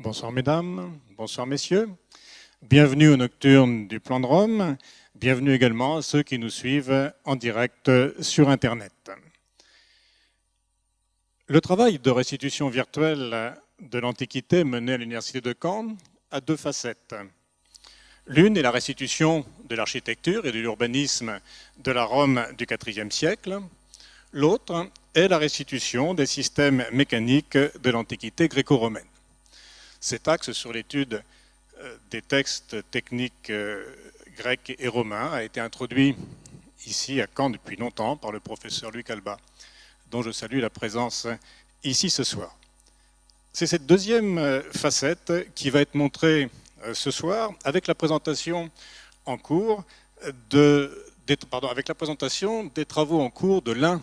Bonsoir mesdames, bonsoir messieurs. Bienvenue aux Nocturnes du Plan de Rome. Bienvenue également à ceux qui nous suivent en direct sur Internet. Le travail de restitution virtuelle de l'Antiquité mené à l'Université de Caen a deux facettes. L'une est la restitution de l'architecture et de l'urbanisme de la Rome du IVe siècle. L'autre est la restitution des systèmes mécaniques de l'Antiquité gréco-romaine. Cet axe sur l'étude des textes techniques grecs et romains a été introduit ici à Caen depuis longtemps par le professeur Luc Alba, dont je salue la présence ici ce soir. C'est cette deuxième facette qui va être montrée ce soir avec la présentation en cours avec la présentation des travaux en cours de l'un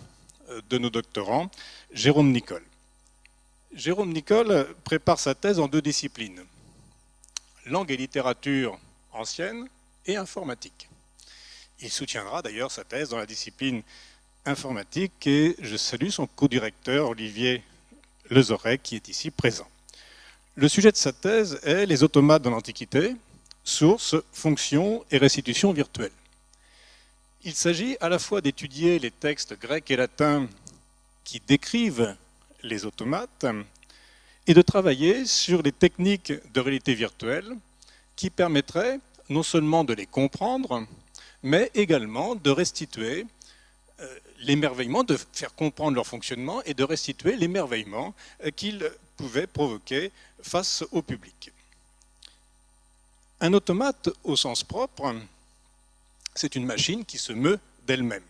de nos doctorants, Jérôme Nicole. Jérôme Nicole prépare sa thèse en deux disciplines, langue et littérature ancienne et informatique. Il soutiendra d'ailleurs sa thèse dans la discipline informatique et je salue son co-directeur Olivier Lezoret qui est ici présent. Le sujet de sa thèse est les automates dans l'Antiquité, sources, fonctions et restitution virtuelle. Il s'agit à la fois d'étudier les textes grecs et latins qui décrivent les automates et de travailler sur les techniques de réalité virtuelle qui permettraient non seulement de les comprendre, mais également de restituer l'émerveillement, de faire comprendre leur fonctionnement et de restituer l'émerveillement qu'ils pouvaient provoquer face au public. Un automate, au sens propre, c'est une machine qui se meut d'elle-même.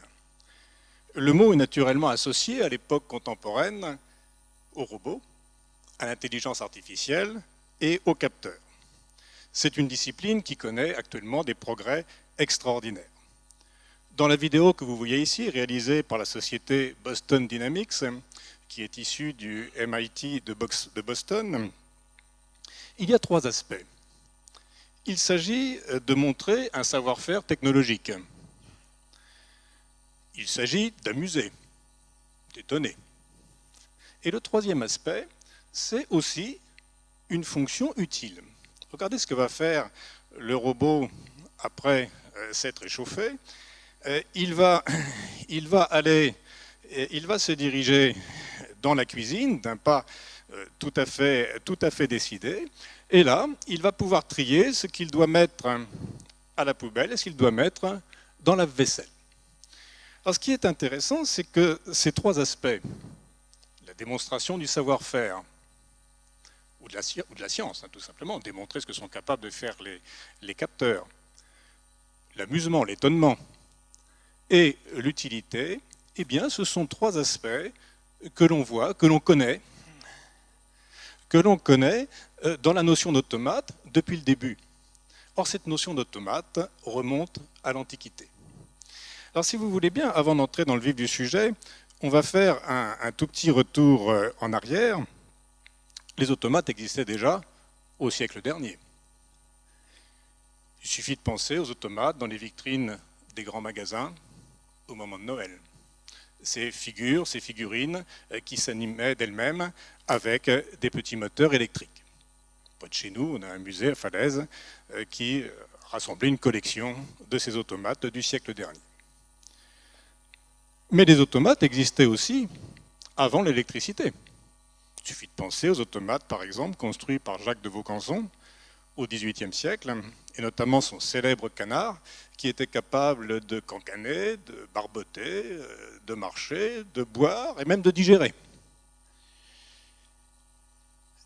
Le mot est naturellement associé à l'époque contemporaine aux robots, à l'intelligence artificielle et aux capteurs. C'est une discipline qui connaît actuellement des progrès extraordinaires. Dans la vidéo que vous voyez ici, réalisée par la société Boston Dynamics, qui est issue du MIT de Boston, il y a trois aspects. Il s'agit de montrer un savoir-faire technologique. Il s'agit d'amuser, d'étonner. Et le troisième aspect, c'est aussi une fonction utile. Regardez ce que va faire le robot après s'être échauffé. Il va se diriger dans la cuisine d'un pas tout à fait décidé. Et là, il va pouvoir trier ce qu'il doit mettre à la poubelle et ce qu'il doit mettre dans la vaisselle. Alors, ce qui est intéressant, c'est que ces trois aspects, la démonstration du savoir-faire, ou de la science, tout simplement, démontrer ce que sont capables de faire les capteurs, l'amusement, l'étonnement et l'utilité, eh bien, ce sont trois aspects que l'on voit, que l'on connaît dans la notion d'automate depuis le début. Or, cette notion d'automate remonte à l'Antiquité. Alors, si vous voulez bien, avant d'entrer dans le vif du sujet, on va faire un tout petit retour en arrière. Les automates existaient déjà au siècle dernier. Il suffit de penser aux automates dans les vitrines des grands magasins au moment de Noël. Ces figures, ces figurines qui s'animaient d'elles-mêmes avec des petits moteurs électriques. Près de chez nous, on a un musée à Falaise qui rassemblait une collection de ces automates du siècle dernier. Mais les automates existaient aussi avant l'électricité. Il suffit de penser aux automates, par exemple, construits par Jacques de Vaucanson au XVIIIe siècle, et notamment son célèbre canard, qui était capable de cancaner, de barboter, de marcher, de boire et même de digérer.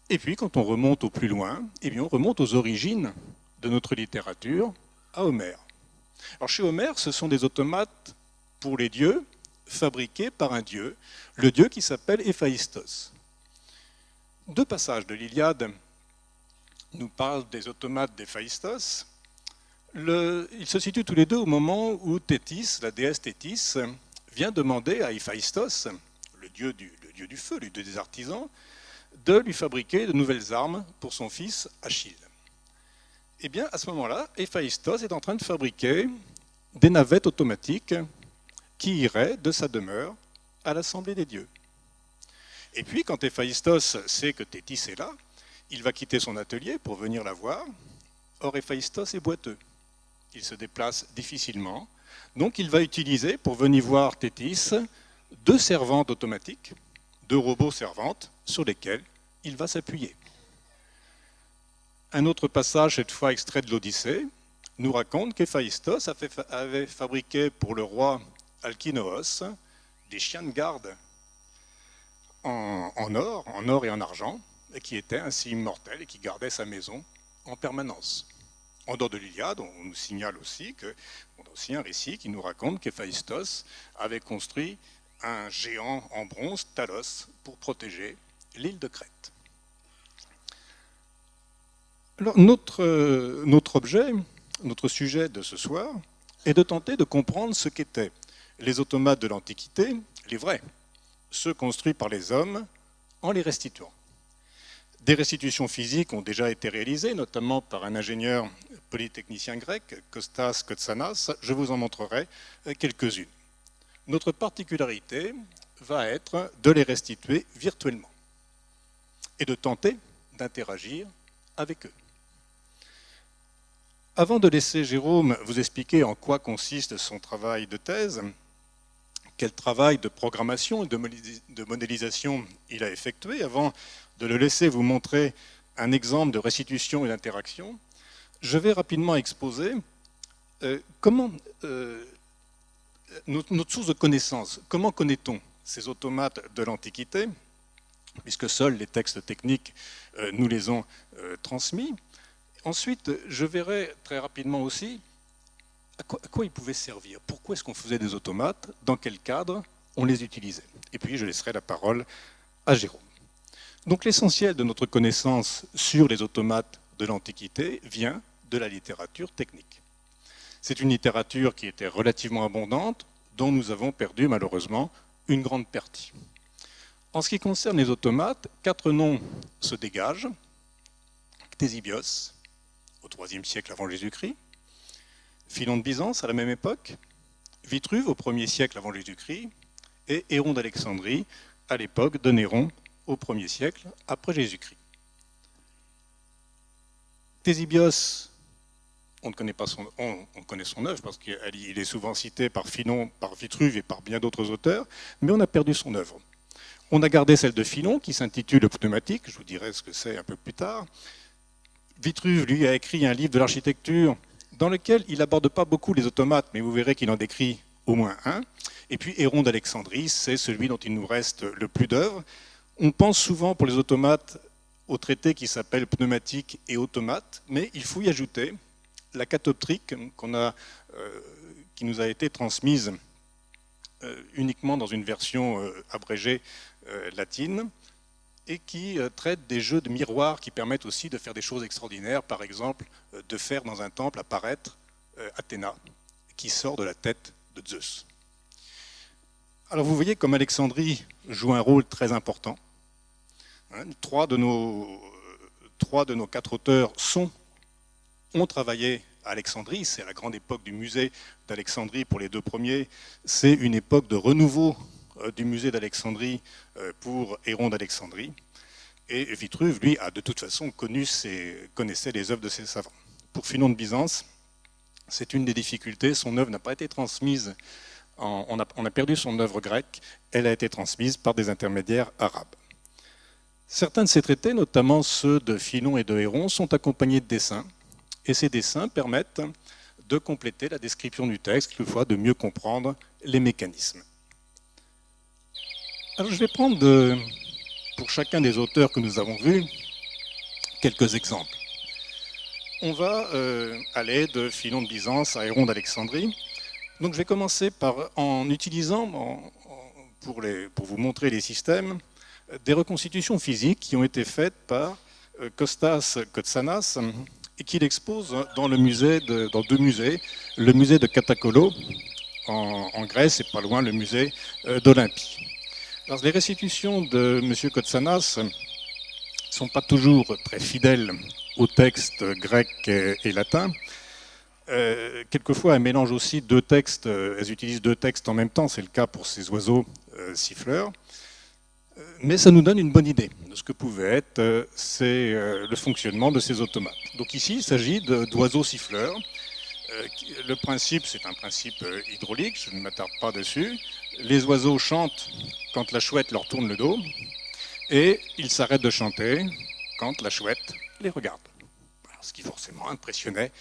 Et puis, quand on remonte au plus loin, eh bien, on remonte aux origines de notre littérature, à Homère. Alors, chez Homère, ce sont des automates pour les dieux, fabriqués par un dieu, le dieu qui s'appelle Héphaïstos. Deux passages de l'Iliade nous parlent des automates d'Héphaïstos. Ils se situent tous les deux au moment où Thétis, la déesse Thétis, vient demander à Héphaïstos, le dieu du feu, le dieu des artisans, de lui fabriquer de nouvelles armes pour son fils Achille. Eh bien, à ce moment-là, Héphaïstos est en train de fabriquer des navettes automatiques qui iraient de sa demeure à l'Assemblée des dieux. Et puis, quand Héphaïstos sait que Thétis est là, Il va quitter son atelier pour venir la voir. Or, Héphaïstos est boiteux. Il se déplace difficilement. Donc, il va utiliser, pour venir voir Thétis, 2 servantes automatiques, 2 robots servantes, sur lesquels il va s'appuyer. Un autre passage, cette fois extrait de l'Odyssée, nous raconte qu'Héphaïstos avait fabriqué pour le roi Alkinoos des chiens de garde en or et en argent, et qui étaient ainsi immortels et qui gardaient sa maison en permanence. En dehors de l'Iliade, on nous signale aussi qu'on a aussi un récit qui nous raconte qu'Héphaïstos avait construit un géant en bronze, Talos, pour protéger l'île de Crète. Alors, notre objet, notre sujet de ce soir, est de tenter de comprendre ce qu'étaient les automates de l'Antiquité, les vrais, ceux construits par les hommes en les restituant. Des restitutions physiques ont déjà été réalisées, notamment par un ingénieur polytechnicien grec, Kostas Kotsanas. Je vous en montrerai quelques-unes. Notre particularité va être de les restituer virtuellement et de tenter d'interagir avec eux. Avant de laisser Jérôme vous expliquer en quoi consiste son travail de thèse, quel travail de programmation et de modélisation il a effectué, avant de le laisser vous montrer un exemple de restitution et d'interaction, je vais rapidement exposer comment notre source de connaissance, comment connaît-on ces automates de l'Antiquité, puisque seuls les textes techniques nous les ont transmis. Ensuite, je verrai très rapidement aussi à quoi ils pouvaient servir, pourquoi est-ce qu'on faisait des automates, dans quel cadre on les utilisait. Et puis je laisserai la parole à Jérôme. Donc l'essentiel de notre connaissance sur les automates de l'Antiquité vient de la littérature technique. C'est une littérature qui était relativement abondante, dont nous avons perdu malheureusement une grande partie. En ce qui concerne les automates, 4 noms se dégagent. Ctésibios, au IIIe siècle avant Jésus-Christ, Philon de Byzance à la même époque, Vitruve au 1er siècle avant Jésus-Christ, et Héron d'Alexandrie à l'époque de Néron au 1er siècle après Jésus-Christ. Ctésibios, on connaît son œuvre parce qu'il est souvent cité par Philon, par Vitruve et par bien d'autres auteurs, mais on a perdu son œuvre. On a gardé celle de Philon qui s'intitule Pneumatique, je vous dirai ce que c'est un peu plus tard. Vitruve, lui, a écrit un livre de l'architecture dans lequel il n'aborde pas beaucoup les automates, mais vous verrez qu'il en décrit au moins un. Et puis Héron d'Alexandrie, c'est celui dont il nous reste le plus d'œuvres. On pense souvent pour les automates au traité qui s'appelle Pneumatique et Automate, mais il faut y ajouter la catoptrique qui nous a été transmise uniquement dans une version abrégée latine, et qui traite des jeux de miroirs qui permettent aussi de faire des choses extraordinaires, par exemple de faire dans un temple apparaître Athéna, qui sort de la tête de Zeus. Alors vous voyez comme Alexandrie joue un rôle très important. 3 de nos 4 auteurs ont travaillé à Alexandrie, c'est la grande époque du musée d'Alexandrie pour les 2 premiers, c'est une époque de renouveau du musée d'Alexandrie pour Héron d'Alexandrie. Et Vitruve, lui, a de toute façon connaissait les œuvres de ses savants. Pour Philon de Byzance, c'est une des difficultés, son œuvre n'a pas été transmise, on a perdu son œuvre grecque, elle a été transmise par des intermédiaires arabes. Certains de ces traités, notamment ceux de Philon et de Héron, sont accompagnés de dessins, et ces dessins permettent de compléter la description du texte, quelquefois de mieux comprendre les mécanismes. Alors je vais prendre, pour chacun des auteurs que nous avons vus, quelques exemples. On va aller de Philon de Byzance à Héron d'Alexandrie. Donc je vais commencer en utilisant, pour vous montrer les systèmes, des reconstitutions physiques qui ont été faites par Kostas Kotsanas et qu'il expose dans 2 musées, le musée de Katakolo en Grèce et pas loin le musée d'Olympie. Alors, les restitutions de M. Kotsanas ne sont pas toujours très fidèles aux textes grecs et latins. Quelquefois, elles mélangent aussi 2 textes, elles utilisent 2 textes en même temps, c'est le cas pour ces oiseaux siffleurs. Mais ça nous donne une bonne idée de ce que pouvait être le fonctionnement de ces automates. Donc ici, il s'agit d'oiseaux siffleurs. Le principe, c'est un principe hydraulique, je ne m'attarde pas dessus. Les oiseaux chantent quand la chouette leur tourne le dos, et ils s'arrêtent de chanter quand la chouette les regarde. Alors, ce qui forcément impressionnait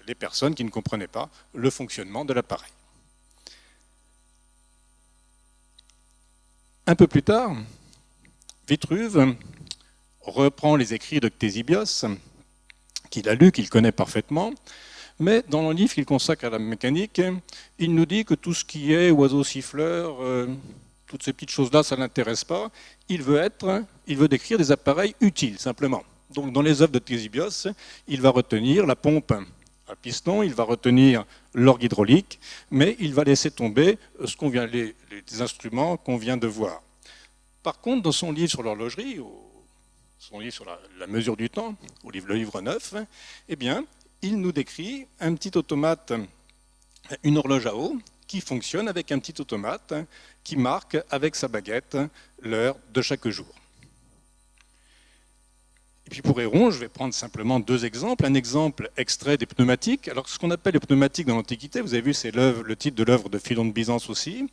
les personnes qui ne comprenaient pas le fonctionnement de l'appareil. Un peu plus tard, Vitruve reprend les écrits de Ctésibios, qu'il a lu, qu'il connaît parfaitement, mais dans le livre qu'il consacre à la mécanique, il nous dit que tout ce qui est oiseau siffleur, toutes ces petites choses-là, ça ne l'intéresse pas. Il veut décrire des appareils utiles, simplement. Donc dans les œuvres de Ctésibios, il va retenir la pompe à piston, il va retenir l'orgue hydraulique, mais il va laisser tomber les instruments qu'on vient de voir. Par contre, dans son livre sur l'horlogerie, son livre sur la mesure du temps, le livre 9, eh bien, il nous décrit un petit automate, une horloge à eau, qui fonctionne avec un petit automate qui marque avec sa baguette l'heure de chaque jour. Et puis pour Héron, je vais prendre simplement deux exemples. Un exemple extrait des pneumatiques. Alors ce qu'on appelle les pneumatiques dans l'Antiquité, vous avez vu, c'est le titre de l'œuvre de Philon de Byzance aussi,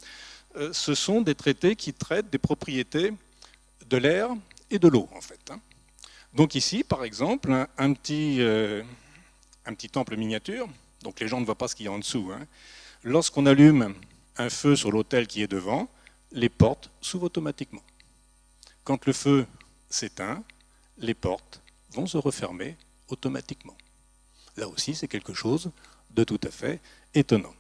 ce sont des traités qui traitent des propriétés de l'air et de l'eau, en fait. Donc ici, par exemple, un petit temple miniature, donc les gens ne voient pas ce qu'il y a en dessous. Lorsqu'on allume un feu sur l'autel qui est devant, les portes s'ouvrent automatiquement. Quand le feu s'éteint, les portes vont se refermer automatiquement. Là aussi, c'est quelque chose de tout à fait étonnant.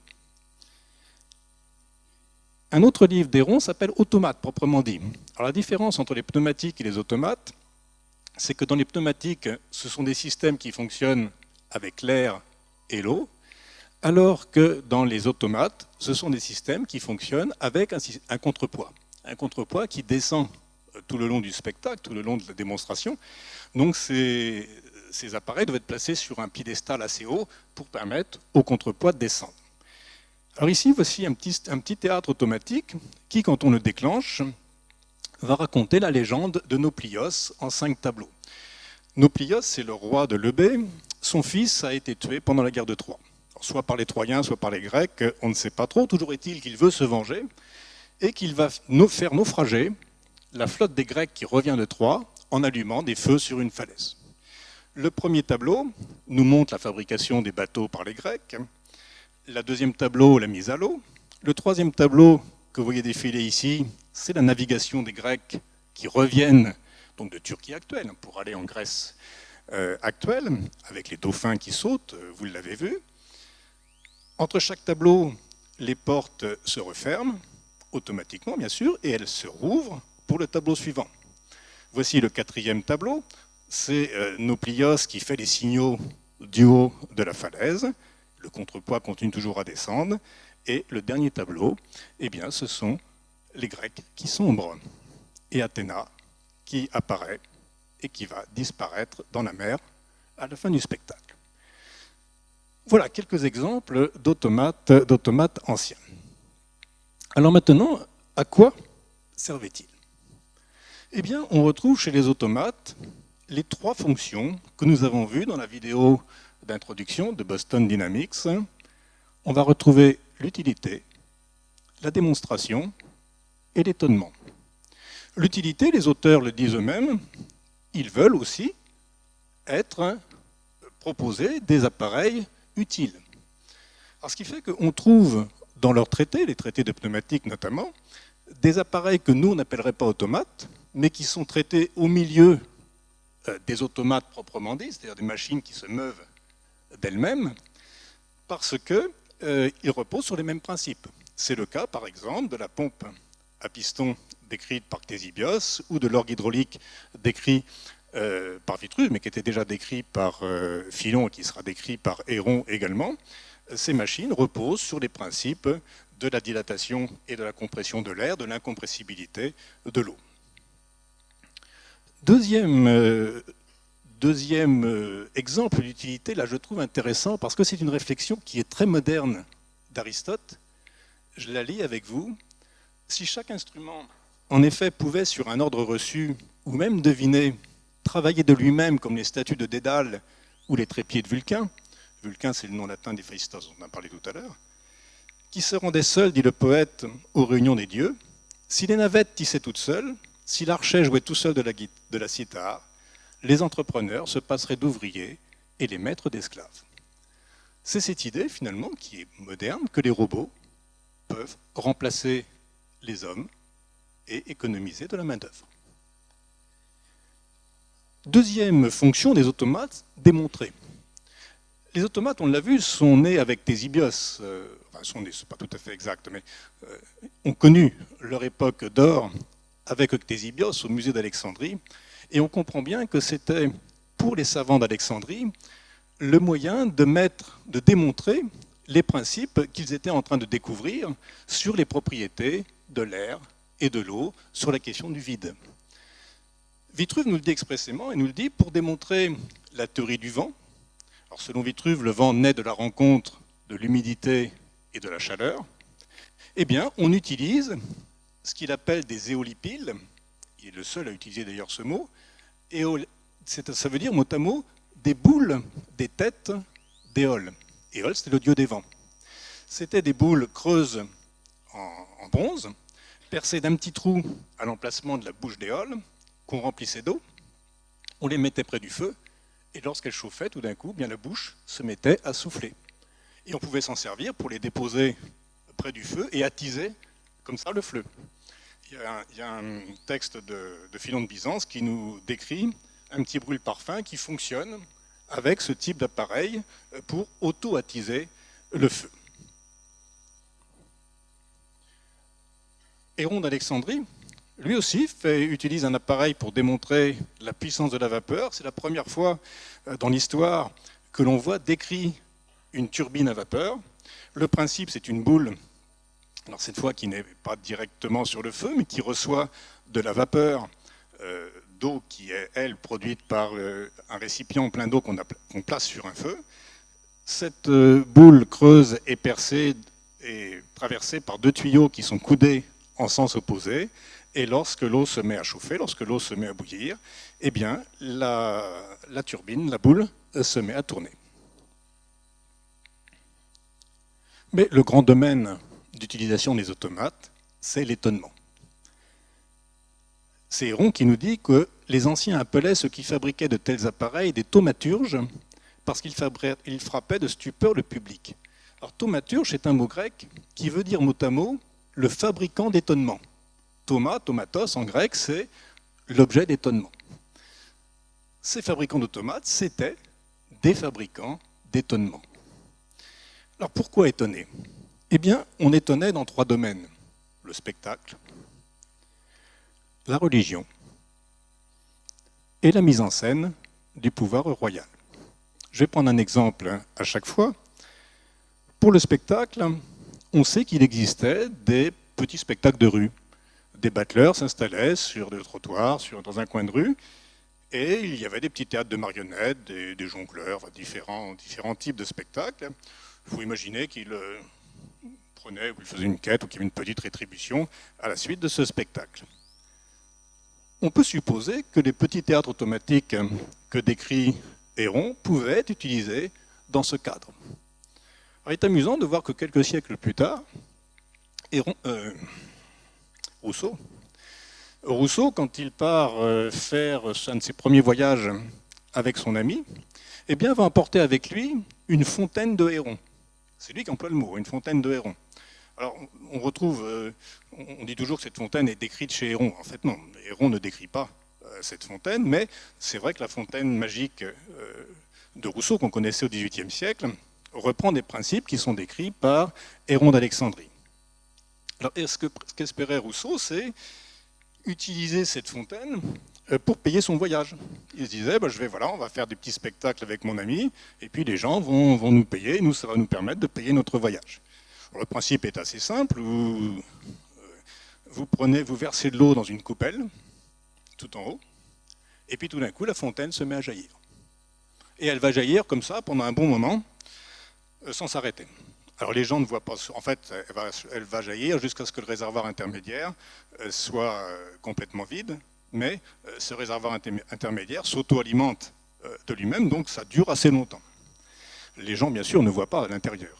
Un autre livre d'Héron s'appelle Automates, proprement dit. Alors la différence entre les pneumatiques et les automates, c'est que dans les pneumatiques, ce sont des systèmes qui fonctionnent avec l'air et l'eau, alors que dans les automates, ce sont des systèmes qui fonctionnent avec un contrepoids. Un contrepoids qui descend tout le long du spectacle, tout le long de la démonstration. Donc ces appareils doivent être placés sur un piédestal assez haut pour permettre au contrepoids de descendre. Alors ici, voici un petit théâtre automatique qui, quand on le déclenche, va raconter la légende de Nauplios en 5 tableaux. Nauplios, c'est le roi de l'Eubée. Son fils a été tué pendant la guerre de Troie. Alors, soit par les Troyens, soit par les Grecs, on ne sait pas trop. Toujours est-il qu'il veut se venger et qu'il va faire naufrager la flotte des Grecs qui revient de Troie en allumant des feux sur une falaise. Le premier tableau nous montre la fabrication des bateaux par les Grecs. Le deuxième tableau, la mise à l'eau. Le troisième tableau que vous voyez défiler ici, c'est la navigation des Grecs qui reviennent donc de Turquie actuelle pour aller en Grèce actuelle, avec les dauphins qui sautent, vous l'avez vu. Entre chaque tableau, les portes se referment, automatiquement bien sûr, et elles se rouvrent pour le tableau suivant. Voici le quatrième tableau, c'est Nauplios qui fait les signaux du haut de la falaise. Le contrepoids continue toujours à descendre. Et le dernier tableau, eh bien, ce sont les Grecs qui sombrent. Et Athéna qui apparaît et qui va disparaître dans la mer à la fin du spectacle. Voilà quelques exemples d'automates anciens. Alors maintenant, à quoi servait-il ? Eh bien, on retrouve chez les automates les 3 fonctions que nous avons vues dans la vidéo d'introduction de Boston Dynamics. On va retrouver l'utilité, la démonstration et l'étonnement. L'utilité, les auteurs le disent eux-mêmes, ils veulent aussi proposer des appareils utiles. Alors, ce qui fait qu'on trouve dans leurs traités, les traités de pneumatique notamment, des appareils que nous on n'appellerait pas automates, mais qui sont traités au milieu des automates proprement dit, c'est-à-dire des machines qui se meuvent d'elles-mêmes, parce qu'ils reposent sur les mêmes principes. C'est le cas, par exemple, de la pompe à piston décrite par Ctésibios ou de l'orgue hydraulique décrit par Vitruve, mais qui était déjà décrit par Philon et qui sera décrit par Héron également. Ces machines reposent sur les principes de la dilatation et de la compression de l'air, de l'incompressibilité de l'eau. Deuxième exemple d'utilité, là je trouve intéressant parce que c'est une réflexion qui est très moderne d'Aristote. Je la lis avec vous. Si chaque instrument en effet, pouvait, sur un ordre reçu, ou même deviner, travailler de lui-même comme les statues de Dédale ou les trépieds de Vulcain, Vulcain c'est le nom latin d'Héphaïstos dont on a parlé tout à l'heure, qui se rendait seul, dit le poète, aux réunions des dieux, si les navettes tissaient toutes seules, si l'archet jouait tout seul de la cithare, les entrepreneurs se passeraient d'ouvriers et les maîtres d'esclaves. C'est cette idée, finalement, qui est moderne, que les robots peuvent remplacer les hommes et économiser de la main-d'œuvre. Deuxième fonction des automates, démontrer. Les automates, on l'a vu, sont nés avec Ctésibios. Sont nés, c'est pas tout à fait exact, mais ont connu leur époque d'or avec Ctésibios au musée d'Alexandrie. Et on comprend bien que c'était, pour les savants d'Alexandrie, le moyen de démontrer les principes qu'ils étaient en train de découvrir sur les propriétés de l'air et de l'eau, sur la question du vide. Vitruve nous le dit expressément, et nous le dit pour démontrer la théorie du vent. Alors, selon Vitruve, le vent naît de la rencontre de l'humidité et de la chaleur. Eh bien, on utilise ce qu'il appelle des éolipiles. Il est le seul à utiliser d'ailleurs ce mot. Ça veut dire, mot à mot, des boules, des têtes d'éole. Éole, c'était le dieu des vents. C'était des boules creuses en bronze, percées d'un petit trou à l'emplacement de la bouche d'éole, qu'on remplissait d'eau. On les mettait près du feu, et lorsqu'elles chauffaient, tout d'un coup, bien la bouche se mettait à souffler. Et on pouvait s'en servir pour les déposer près du feu et attiser comme ça le feu. Il y a un texte de Philon de Byzance qui nous décrit un petit brûle-parfum qui fonctionne avec ce type d'appareil pour auto-attiser le feu. Héron d'Alexandrie, lui aussi, utilise un appareil pour démontrer la puissance de la vapeur. C'est la première fois dans l'histoire que l'on voit décrit une turbine à vapeur. Le principe, c'est une boule, alors cette fois qui n'est pas directement sur le feu, mais qui reçoit de la vapeur d'eau qui est, elle, produite par un récipient plein d'eau qu'on place sur un feu. Cette boule creuse est percée et traversée par deux tuyaux qui sont coudés en sens opposé. Et lorsque l'eau se met à chauffer, lorsque l'eau se met à bouillir, eh bien, la turbine, la boule, se met à tourner. Mais le grand domaine d'utilisation des automates, c'est l'étonnement. C'est Héron qui nous dit que les anciens appelaient ceux qui fabriquaient de tels appareils des thaumaturges parce qu'ils frappaient de stupeur le public. Alors thaumaturge, c'est un mot grec qui veut dire mot à mot le fabricant d'étonnement. Thaumatos en grec, c'est l'objet d'étonnement. Ces fabricants d'automates, c'était des fabricants d'étonnement. Alors pourquoi étonner? Eh bien, on étonnait dans trois domaines. Le spectacle, la religion et la mise en scène du pouvoir royal. Je vais prendre un exemple à chaque fois. Pour le spectacle, on sait qu'il existait des petits spectacles de rue. Des battleurs s'installaient sur des trottoirs, dans un coin de rue, et il y avait des petits théâtres de marionnettes, des jongleurs, différents types de spectacles. Il faut imaginer qu'ils prenaient, ou ils faisaient une quête, ou qu'il y avait une petite rétribution à la suite de ce spectacle. On peut supposer que les petits théâtres automatiques que décrit Héron pouvaient être utilisés dans ce cadre. Alors, il est amusant de voir que quelques siècles plus tard, Rousseau, quand il part faire un de ses premiers voyages avec son ami, eh bien, va emporter avec lui une fontaine de Héron. C'est lui qui emploie le mot, une fontaine de Héron. Alors, on retrouve, on dit toujours que cette fontaine est décrite chez Héron. En fait, non, Héron ne décrit pas cette fontaine, mais c'est vrai que la fontaine magique de Rousseau, qu'on connaissait au XVIIIe siècle, reprend des principes qui sont décrits par Héron d'Alexandrie. Alors, ce qu'espérait Rousseau, c'est utiliser cette fontaine pour payer son voyage. Il se disait, on va faire des petits spectacles avec mon ami, et puis les gens vont nous payer, ça va nous permettre de payer notre voyage. Alors, le principe est assez simple, vous versez de l'eau dans une coupelle, tout en haut, et puis tout d'un coup, la fontaine se met à jaillir. Et elle va jaillir comme ça pendant un bon moment, sans s'arrêter. Alors les gens ne voient pas, en fait, elle va jaillir jusqu'à ce que le réservoir intermédiaire soit complètement vide, mais ce réservoir intermédiaire s'auto-alimente de lui-même, donc ça dure assez longtemps. Les gens, bien sûr, ne voient pas à l'intérieur.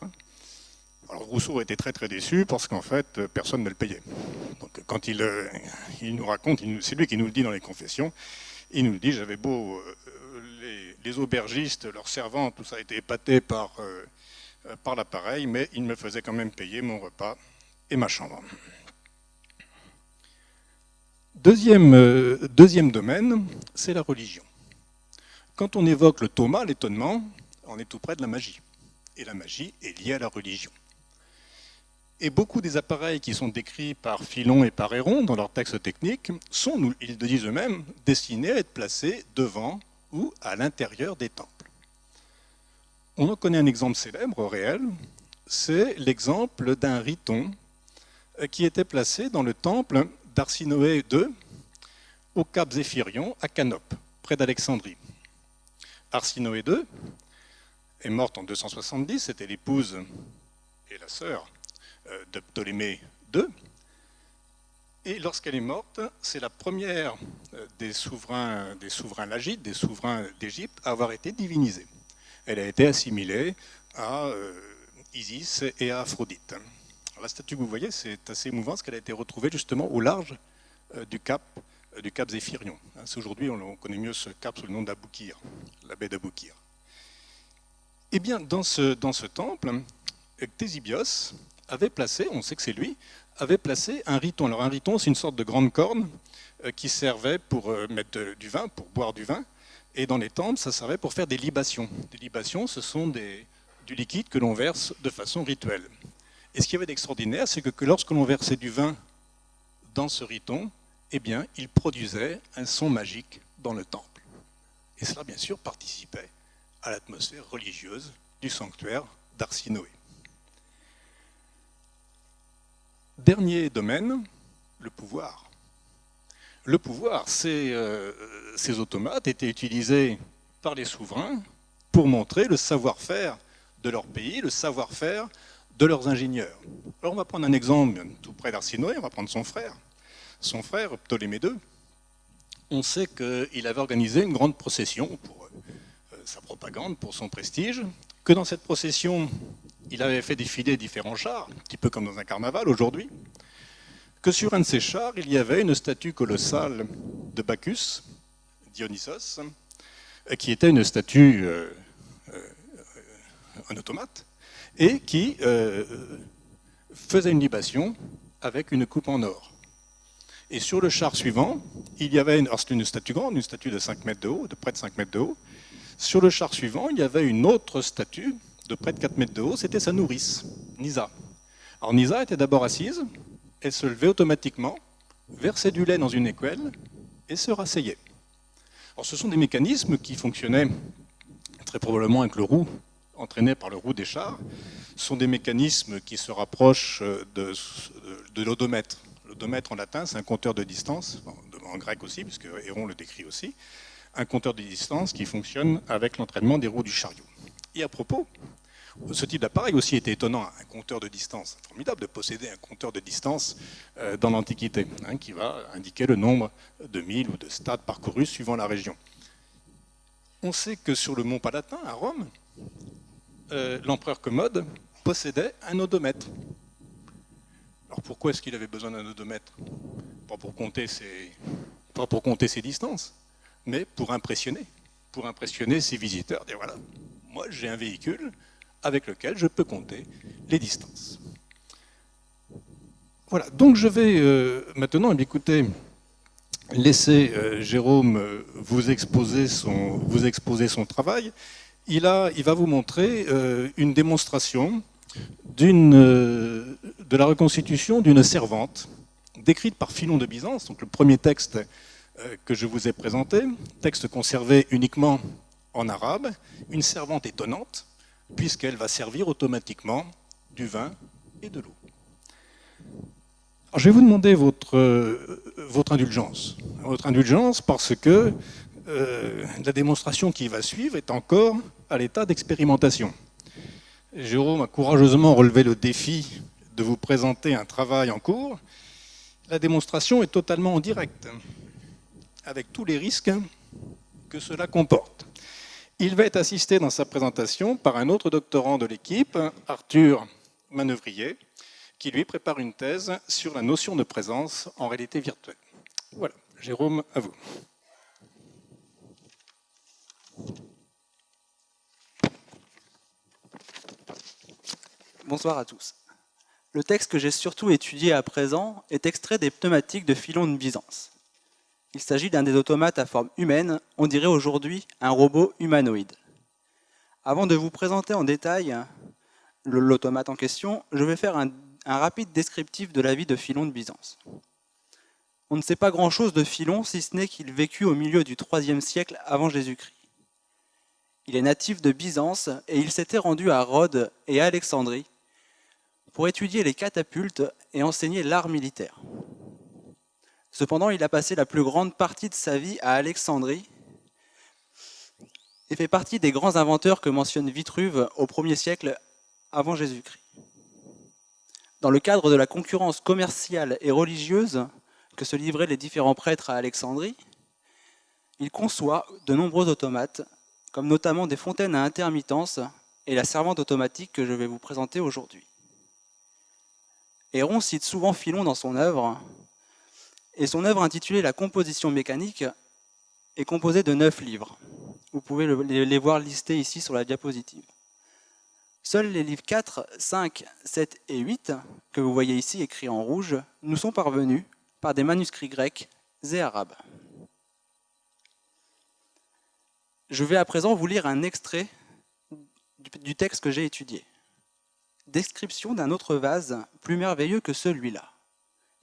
Alors Rousseau était très très déçu parce qu'en fait, personne ne le payait. Donc quand il nous raconte, c'est lui qui nous le dit dans les Confessions, il nous dit, j'avais beau, les aubergistes, leurs servants, tout ça a été épaté par l'appareil, mais ils me faisaient quand même payer mon repas et ma chambre. Deuxième domaine, c'est la religion. Quand on évoque le Thomas, l'étonnement, on est tout près de la magie. Et la magie est liée à la religion. Et beaucoup des appareils qui sont décrits par Philon et par Héron dans leurs textes techniques sont, ils le disent eux-mêmes, destinés à être placés devant ou à l'intérieur des temples. On en connaît un exemple célèbre, réel, c'est l'exemple d'un riton qui était placé dans le temple d'Arsinoé II, au cap Zéphirion, à Canope, près d'Alexandrie. Arsinoé II est morte en 270, c'était l'épouse et la sœur de Ptolémée II. Et lorsqu'elle est morte, c'est la première des souverains lagides, des souverains d'Égypte, à avoir été divinisée. Elle a été assimilée à Isis et à Aphrodite. Alors, la statue que vous voyez, c'est assez émouvant parce qu'elle a été retrouvée justement au large du cap Zéphirion. Aujourd'hui, on connaît mieux ce cap sous le nom d'Aboukir, la baie d'Aboukir. Eh bien, dans ce temple, Ctésibios avait placé, on sait que c'est lui, avait placé un riton. Alors un riton, c'est une sorte de grande corne qui servait pour mettre du vin, pour boire du vin. Et dans les temples, ça servait pour faire des libations. Des libations, ce sont du liquide que l'on verse de façon rituelle. Et ce qu'il y avait d'extraordinaire, c'est que lorsque l'on versait du vin dans ce riton, eh bien, il produisait un son magique dans le temple. Et cela, bien sûr, participait à l'atmosphère religieuse du sanctuaire d'Arsinoé. Dernier domaine, le pouvoir. Le pouvoir, ces automates étaient utilisés par les souverains pour montrer le savoir-faire de leur pays, le savoir-faire de leurs ingénieurs. Alors on va prendre un exemple tout près d'Arsinoé, on va prendre son frère. Son frère, Ptolémée II, on sait qu'il avait organisé une grande procession pour sa propagande, pour son prestige, que dans cette procession, il avait fait défiler différents chars, un petit peu comme dans un carnaval aujourd'hui, que sur un de ces chars, il y avait une statue colossale de Bacchus, Dionysos, qui était une statue, un automate, et qui faisait une libation avec une coupe en or. Et sur le char suivant, il y avait, alors c'était une statue grande, une statue de 5 mètres de haut, de près de 5 mètres de haut. Sur le char suivant, il y avait une autre statue de près de 4 mètres de haut, c'était sa nourrice, Nisa. Alors Nisa était d'abord assise, elle se levait automatiquement, versait du lait dans une écuelle et se rasseyait. Alors ce sont des mécanismes qui fonctionnaient très probablement avec le roue, entraîné par le roue des chars. Ce sont des mécanismes qui se rapprochent de l'odomètre. L'odomètre en latin, c'est un compteur de distance, en grec aussi, puisque Héron le décrit aussi, un compteur de distance qui fonctionne avec l'entraînement des roues du chariot. Et à propos, ce type d'appareil aussi était étonnant, un compteur de distance. C'est formidable de posséder un compteur de distance dans l'Antiquité, qui va indiquer le nombre de milles ou de stades parcourus suivant la région. On sait que sur le mont Palatin, à Rome, l'empereur Commode possédait un odomètre. Alors pourquoi est-ce qu'il avait besoin d'un odomètre ? Pas pour compter ses distances, mais pour impressionner ses visiteurs. Dire voilà, moi j'ai un véhicule avec lequel je peux compter les distances. Voilà, donc je vais maintenant, écoutez, laisser Jérôme vous exposer son travail. Il va vous montrer une démonstration de la reconstitution d'une servante décrite par Philon de Byzance, donc le premier texte que je vous ai présenté, texte conservé uniquement en arabe, une servante étonnante, puisqu'elle va servir automatiquement du vin et de l'eau. Alors, je vais vous demander votre indulgence parce que la démonstration qui va suivre est encore à l'état d'expérimentation. Jérôme a courageusement relevé le défi de vous présenter un travail en cours. La démonstration est totalement en direct, avec tous les risques que cela comporte. Il va être assisté dans sa présentation par un autre doctorant de l'équipe, Arthur Manœuvrier, qui lui prépare une thèse sur la notion de présence en réalité virtuelle. Voilà, Jérôme, à vous. Bonsoir à tous. Le texte que j'ai surtout étudié à présent est extrait des pneumatiques de Philon de Byzance. Il s'agit d'un des automates à forme humaine, on dirait aujourd'hui un robot humanoïde. Avant de vous présenter en détail l'automate en question, je vais faire un rapide descriptif de la vie de Philon de Byzance. On ne sait pas grand-chose de Philon, si ce n'est qu'il vécut au milieu du IIIe siècle avant Jésus-Christ. Il est natif de Byzance et il s'était rendu à Rhodes et à Alexandrie pour étudier les catapultes et enseigner l'art militaire. Cependant, il a passé la plus grande partie de sa vie à Alexandrie et fait partie des grands inventeurs que mentionne Vitruve au 1er siècle avant Jésus-Christ. Dans le cadre de la concurrence commerciale et religieuse que se livraient les différents prêtres à Alexandrie, il conçoit de nombreux automates, comme notamment des fontaines à intermittence et la servante automatique que je vais vous présenter aujourd'hui. Héron cite souvent Philon dans son œuvre, et son œuvre intitulée La composition mécanique est composée de 9 livres. Vous pouvez les voir listés ici sur la diapositive. Seuls les livres 4, 5, 7 et 8, que vous voyez ici écrits en rouge, nous sont parvenus par des manuscrits grecs et arabes. Je vais à présent vous lire un extrait du texte que j'ai étudié. Description d'un autre vase plus merveilleux que celui-là.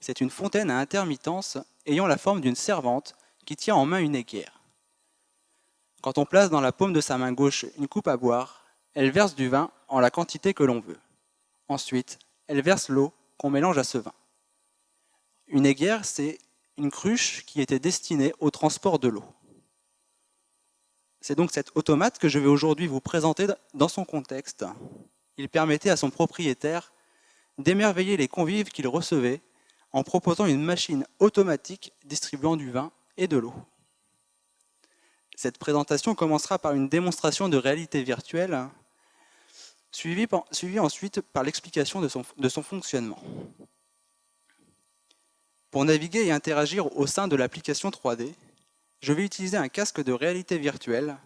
C'est une fontaine à intermittence ayant la forme d'une servante qui tient en main une aiguière. Quand on place dans la paume de sa main gauche une coupe à boire, elle verse du vin en la quantité que l'on veut. Ensuite, elle verse l'eau qu'on mélange à ce vin. Une aiguière, c'est une cruche qui était destinée au transport de l'eau. C'est donc cet automate que je vais aujourd'hui vous présenter dans son contexte. Il permettait à son propriétaire d'émerveiller les convives qu'il recevait en proposant une machine automatique distribuant du vin et de l'eau. Cette présentation commencera par une démonstration de réalité virtuelle, suivie ensuite par l'explication de son fonctionnement. Pour naviguer et interagir au sein de l'application 3D, je vais utiliser un casque de réalité virtuelle,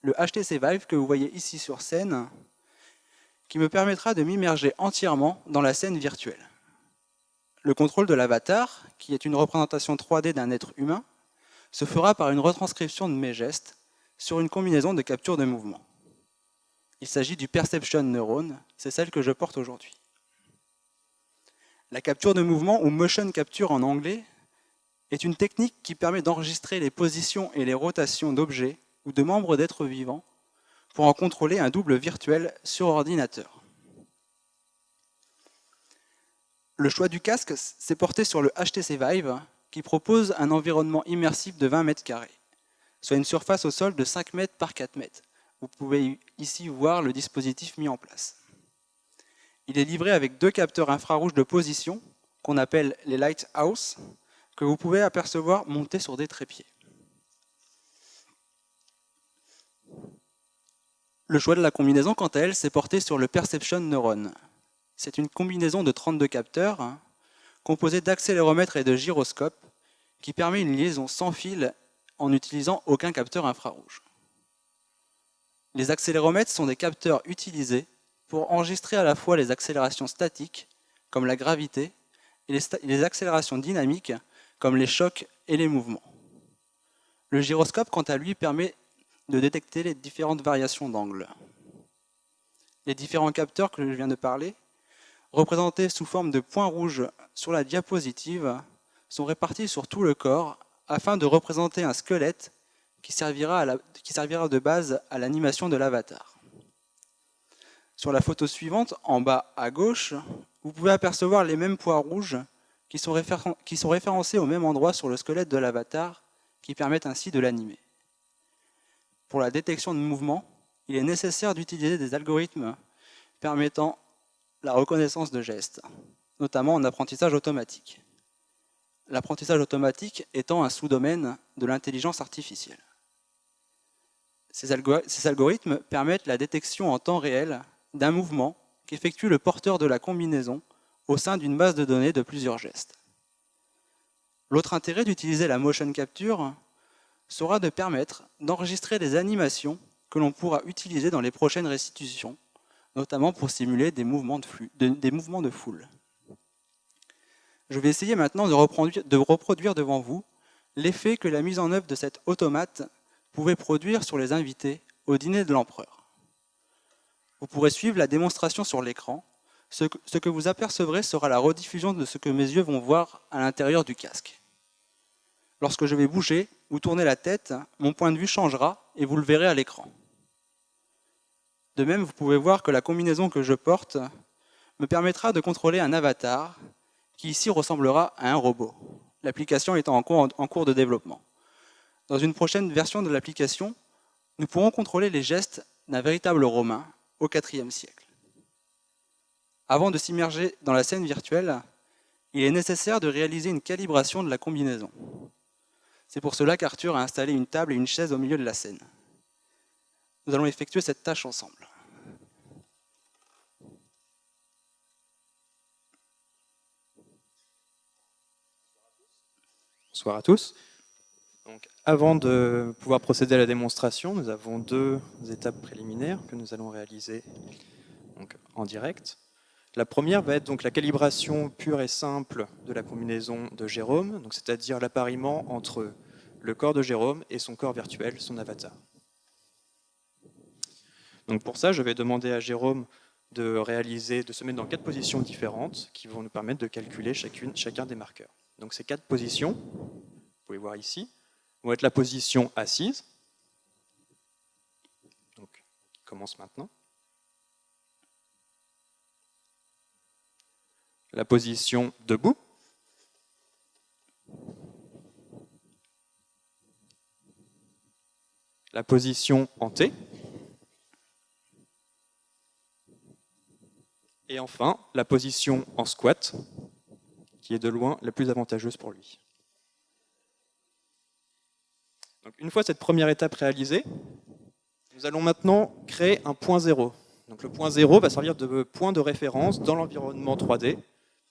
le HTC Vive que vous voyez ici sur scène, qui me permettra de m'immerger entièrement dans la scène virtuelle. Le contrôle de l'avatar, qui est une représentation 3D d'un être humain, se fera par une retranscription de mes gestes sur une combinaison de capture de mouvement. Il s'agit du Perception Neuron, c'est celle que je porte aujourd'hui. La capture de mouvement, ou motion capture en anglais, est une technique qui permet d'enregistrer les positions et les rotations d'objets ou de membres d'êtres vivants pour en contrôler un double virtuel sur ordinateur. Le choix du casque s'est porté sur le HTC Vive qui propose un environnement immersif de 20 mètres carrés, soit une surface au sol de 5 mètres par 4 mètres. Vous pouvez ici voir le dispositif mis en place. Il est livré avec 2 capteurs infrarouges de position qu'on appelle les Lighthouse, que vous pouvez apercevoir montés sur des trépieds. Le choix de la combinaison, quant à elle, s'est porté sur le Perception Neuron. C'est une combinaison de 32 capteurs composée d'accéléromètres et de gyroscopes qui permet une liaison sans fil en n'utilisant aucun capteur infrarouge. Les accéléromètres sont des capteurs utilisés pour enregistrer à la fois les accélérations statiques, comme la gravité, et les accélérations dynamiques, comme les chocs et les mouvements. Le gyroscope, quant à lui, permet de détecter les différentes variations d'angle. Les différents capteurs que je viens de parler, représentés sous forme de points rouges sur la diapositive, sont répartis sur tout le corps afin de représenter un squelette qui servira de base à l'animation de l'avatar. Sur la photo suivante, en bas à gauche, vous pouvez apercevoir les mêmes points rouges qui sont référencés au même endroit sur le squelette de l'avatar, qui permettent ainsi de l'animer. Pour la détection de mouvement, il est nécessaire d'utiliser des algorithmes permettant la reconnaissance de gestes, notamment en apprentissage automatique. L'apprentissage automatique étant un sous-domaine de l'intelligence artificielle. Ces algorithmes permettent la détection en temps réel d'un mouvement qu'effectue le porteur de la combinaison au sein d'une base de données de plusieurs gestes. L'autre intérêt d'utiliser la motion capture sera de permettre d'enregistrer des animations que l'on pourra utiliser dans les prochaines restitutions, notamment pour simuler des mouvements de foule. Je vais essayer maintenant de reproduire devant vous l'effet que la mise en œuvre de cet automate pouvait produire sur les invités au dîner de l'empereur. Vous pourrez suivre la démonstration sur l'écran. Ce que vous apercevrez sera la rediffusion de ce que mes yeux vont voir à l'intérieur du casque. Lorsque je vais bouger ou tourner la tête, mon point de vue changera et vous le verrez à l'écran. De même, vous pouvez voir que la combinaison que je porte me permettra de contrôler un avatar qui ici ressemblera à un robot, l'application étant en cours de développement. Dans une prochaine version de l'application, nous pourrons contrôler les gestes d'un véritable Romain au IVe siècle. Avant de s'immerger dans la scène virtuelle, il est nécessaire de réaliser une calibration de la combinaison. C'est pour cela qu'Arthur a installé une table et une chaise au milieu de la scène. Nous allons effectuer cette tâche ensemble. Bonsoir à tous. Donc, avant de pouvoir procéder à la démonstration, nous avons deux étapes préliminaires que nous allons réaliser donc, en direct. La première va être donc la calibration pure et simple de la combinaison de Jérôme, c'est-à-dire l'appariement entre le corps de Jérôme et son corps virtuel, son avatar. Donc pour ça, je vais demander à Jérôme de se mettre dans 4 positions différentes qui vont nous permettre de calculer chacun des marqueurs. Donc ces 4 positions, vous pouvez voir ici, vont être la position assise, donc, qui commence maintenant, la position debout, la position en T, et enfin la position en squat, qui est de loin la plus avantageuse pour lui. Donc, une fois cette première étape réalisée, nous allons maintenant créer un point zéro. Donc, le point zéro va servir de point de référence dans l'environnement 3D,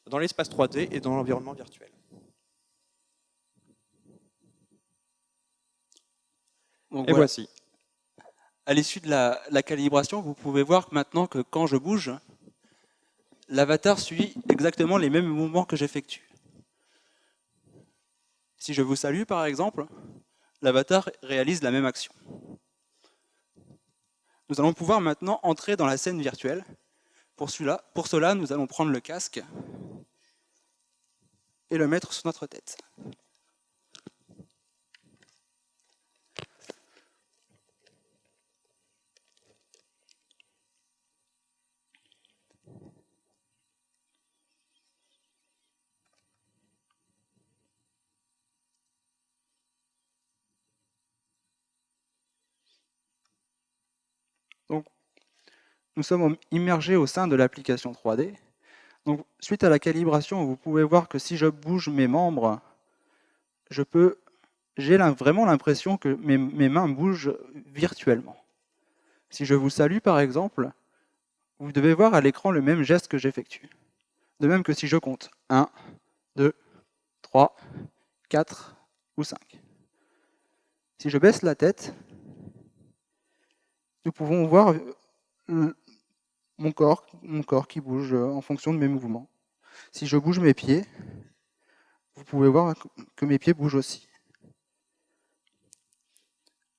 dans l'espace 3D et dans l'environnement virtuel. Donc, et voilà. Voici. À l'issue de la calibration, vous pouvez voir maintenant que quand je bouge, l'avatar suit exactement les mêmes mouvements que j'effectue. Si je vous salue par exemple, l'avatar réalise la même action. Nous allons pouvoir maintenant entrer dans la scène virtuelle. Pour cela, nous allons prendre le casque et le mettre sur notre tête. Donc, nous sommes immergés au sein de l'application 3D. Donc, suite à la calibration, vous pouvez voir que si je bouge mes membres, j'ai vraiment l'impression que mes mains bougent virtuellement. Si je vous salue par exemple, vous devez voir à l'écran le même geste que j'effectue. De même que si je compte 1, 2, 3, 4 ou 5. Si je baisse la tête, nous pouvons voir mon corps qui bouge en fonction de mes mouvements. Si je bouge mes pieds, vous pouvez voir que mes pieds bougent aussi.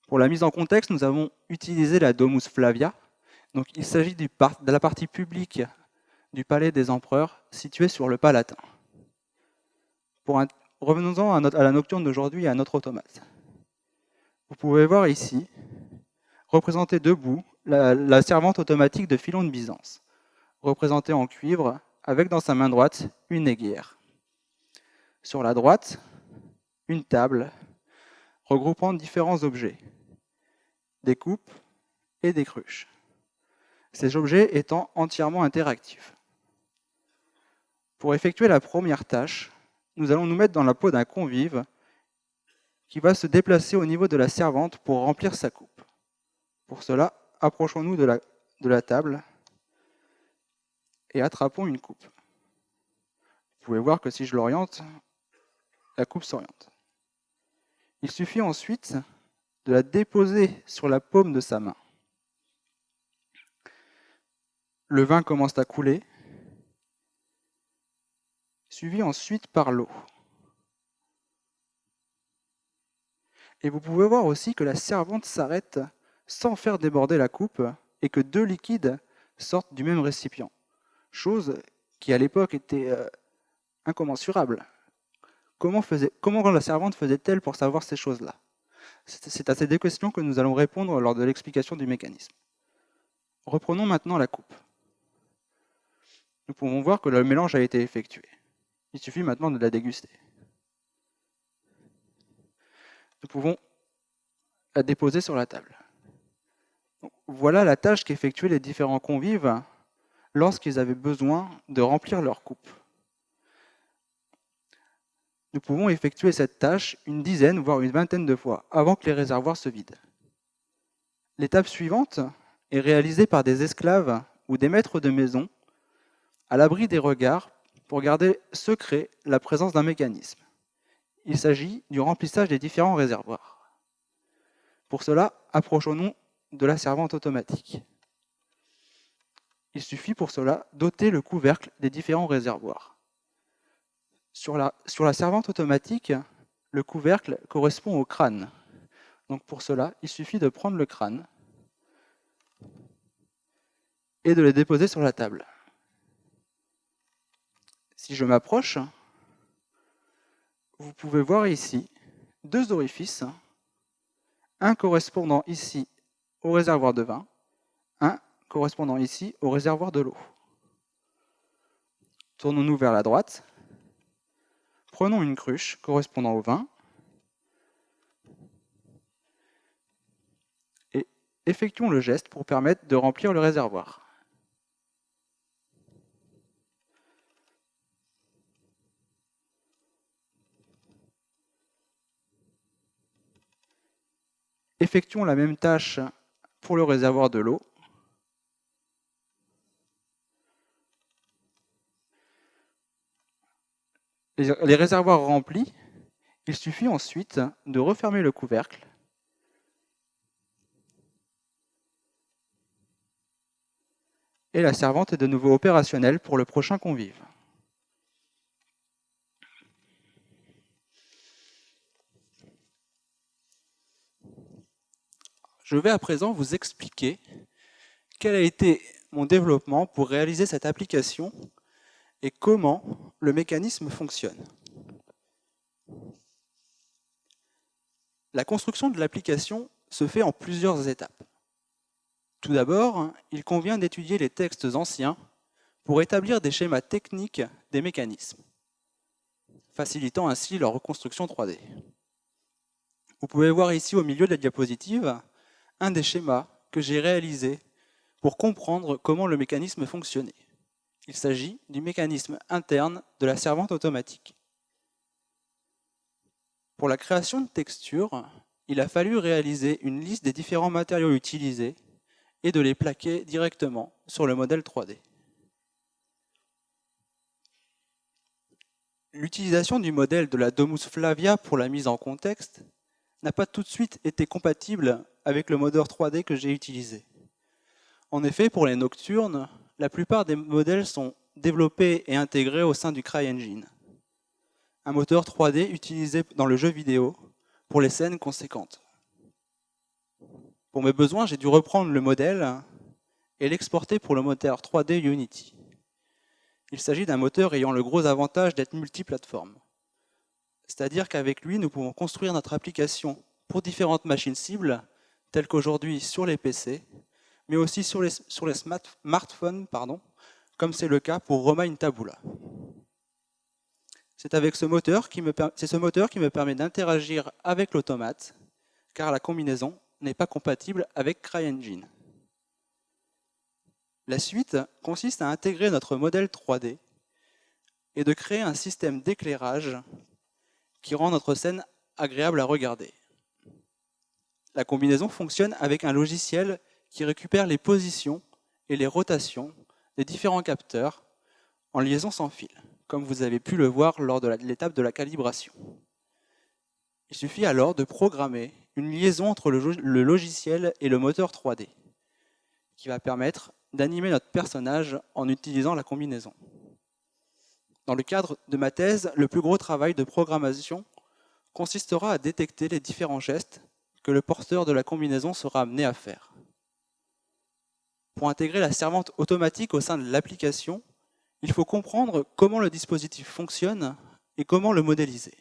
Pour la mise en contexte, nous avons utilisé la Domus Flavia. Donc, il s'agit de la partie publique du palais des empereurs située sur le Palatin. Revenons-en à la nocturne d'aujourd'hui et à notre automate. Vous pouvez voir ici, représentée debout, la servante automatique de Philon de Byzance, représentée en cuivre, avec dans sa main droite une aiguière. Sur la droite, une table regroupant différents objets, des coupes et des cruches. ces objets étant entièrement interactifs. Pour effectuer la première tâche, nous allons nous mettre dans la peau d'un convive qui va se déplacer au niveau de la servante pour remplir sa coupe. Pour cela, approchons-nous de la table et attrapons une coupe. Vous pouvez voir que si je l'oriente, la coupe s'oriente. Il suffit ensuite de la déposer sur la paume de sa main. Le vin commence à couler, suivi ensuite par l'eau. Et vous pouvez voir aussi que la servante s'arrête sans faire déborder la coupe et que 2 liquides sortent du même récipient. Chose qui à l'époque était incommensurable. Comment la servante faisait-elle pour savoir ces choses-là? C'est à ces 2 questions que nous allons répondre lors de l'explication du mécanisme. Reprenons maintenant la coupe. Nous pouvons voir que le mélange a été effectué. Il suffit maintenant de la déguster. Nous pouvons la déposer sur la table. Donc, voilà la tâche qu'effectuaient les différents convives lorsqu'ils avaient besoin de remplir leur coupe. Nous pouvons effectuer cette tâche une dizaine, voire une vingtaine de fois, avant que les réservoirs se vident. L'étape suivante est réalisée par des esclaves ou des maîtres de maison, à l'abri des regards, pour garder secret la présence d'un mécanisme. Il s'agit du remplissage des différents réservoirs. Pour cela, approchons-nous de la servante automatique. Il suffit pour cela d'ôter le couvercle des différents réservoirs. Sur la servante automatique, le couvercle correspond au crâne. Donc pour cela, il suffit de prendre le crâne et de le déposer sur la table. Si je m'approche, vous pouvez voir ici 2 orifices, un correspondant ici au réservoir de vin, un correspondant ici au réservoir de l'eau. Tournons-nous vers la droite. Prenons une cruche correspondant au vin et effectuons le geste pour permettre de remplir le réservoir. Effectuons la même tâche pour le réservoir de l'eau. Les réservoirs remplis, il suffit ensuite de refermer le couvercle et la servante est de nouveau opérationnelle pour le prochain convive. Je vais à présent vous expliquer quel a été mon développement pour réaliser cette application et comment le mécanisme fonctionne. La construction de l'application se fait en plusieurs étapes. Tout d'abord, il convient d'étudier les textes anciens pour établir des schémas techniques des mécanismes, facilitant ainsi leur reconstruction 3D. Vous pouvez voir ici au milieu de la diapositive un des schémas que j'ai réalisé pour comprendre comment le mécanisme fonctionnait. Il s'agit du mécanisme interne de la servante automatique. Pour la création de textures, il a fallu réaliser une liste des différents matériaux utilisés et de les plaquer directement sur le modèle 3D. L'utilisation du modèle de la Domus Flavia pour la mise en contexte n'a pas tout de suite été compatible avec le moteur 3D que j'ai utilisé. En effet, pour les nocturnes, la plupart des modèles sont développés et intégrés au sein du CryEngine, un moteur 3D utilisé dans le jeu vidéo pour les scènes conséquentes. Pour mes besoins, j'ai dû reprendre le modèle et l'exporter pour le moteur 3D Unity. Il s'agit d'un moteur ayant le gros avantage d'être multiplateforme. C'est-à-dire qu'avec lui, nous pouvons construire notre application pour différentes machines cibles, telles qu'aujourd'hui sur les PC, mais aussi sur les smartphones, comme c'est le cas pour Roma Intabula. C'est ce moteur qui me permet d'interagir avec l'automate, car la combinaison n'est pas compatible avec CryEngine. La suite consiste à intégrer notre modèle 3D et de créer un système d'éclairage qui rend notre scène agréable à regarder. La combinaison fonctionne avec un logiciel qui récupère les positions et les rotations des différents capteurs en liaison sans fil, comme vous avez pu le voir lors de l'étape de la calibration. Il suffit alors de programmer une liaison entre le logiciel et le moteur 3D, qui va permettre d'animer notre personnage en utilisant la combinaison. Dans le cadre de ma thèse, le plus gros travail de programmation consistera à détecter les différents gestes que le porteur de la combinaison sera amené à faire. Pour intégrer la servante automatique au sein de l'application, il faut comprendre comment le dispositif fonctionne et comment le modéliser.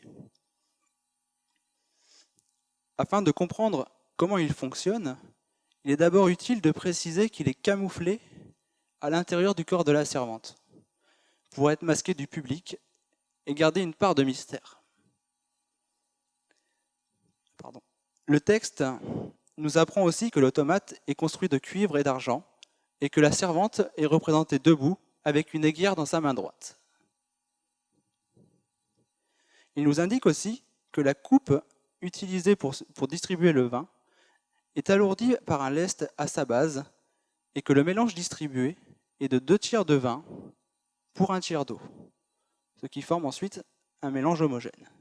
Afin de comprendre comment il fonctionne, il est d'abord utile de préciser qu'il est camouflé à l'intérieur du corps de la servante, pour être masqué du public et garder une part de mystère. Le texte nous apprend aussi que l'automate est construit de cuivre et d'argent et que la servante est représentée debout avec une aiguière dans sa main droite. Il nous indique aussi que la coupe utilisée pour distribuer le vin est alourdie par un lest à sa base et que le mélange distribué est de 2 tiers de vin pour 1 tiers d'eau, ce qui forme ensuite un mélange homogène.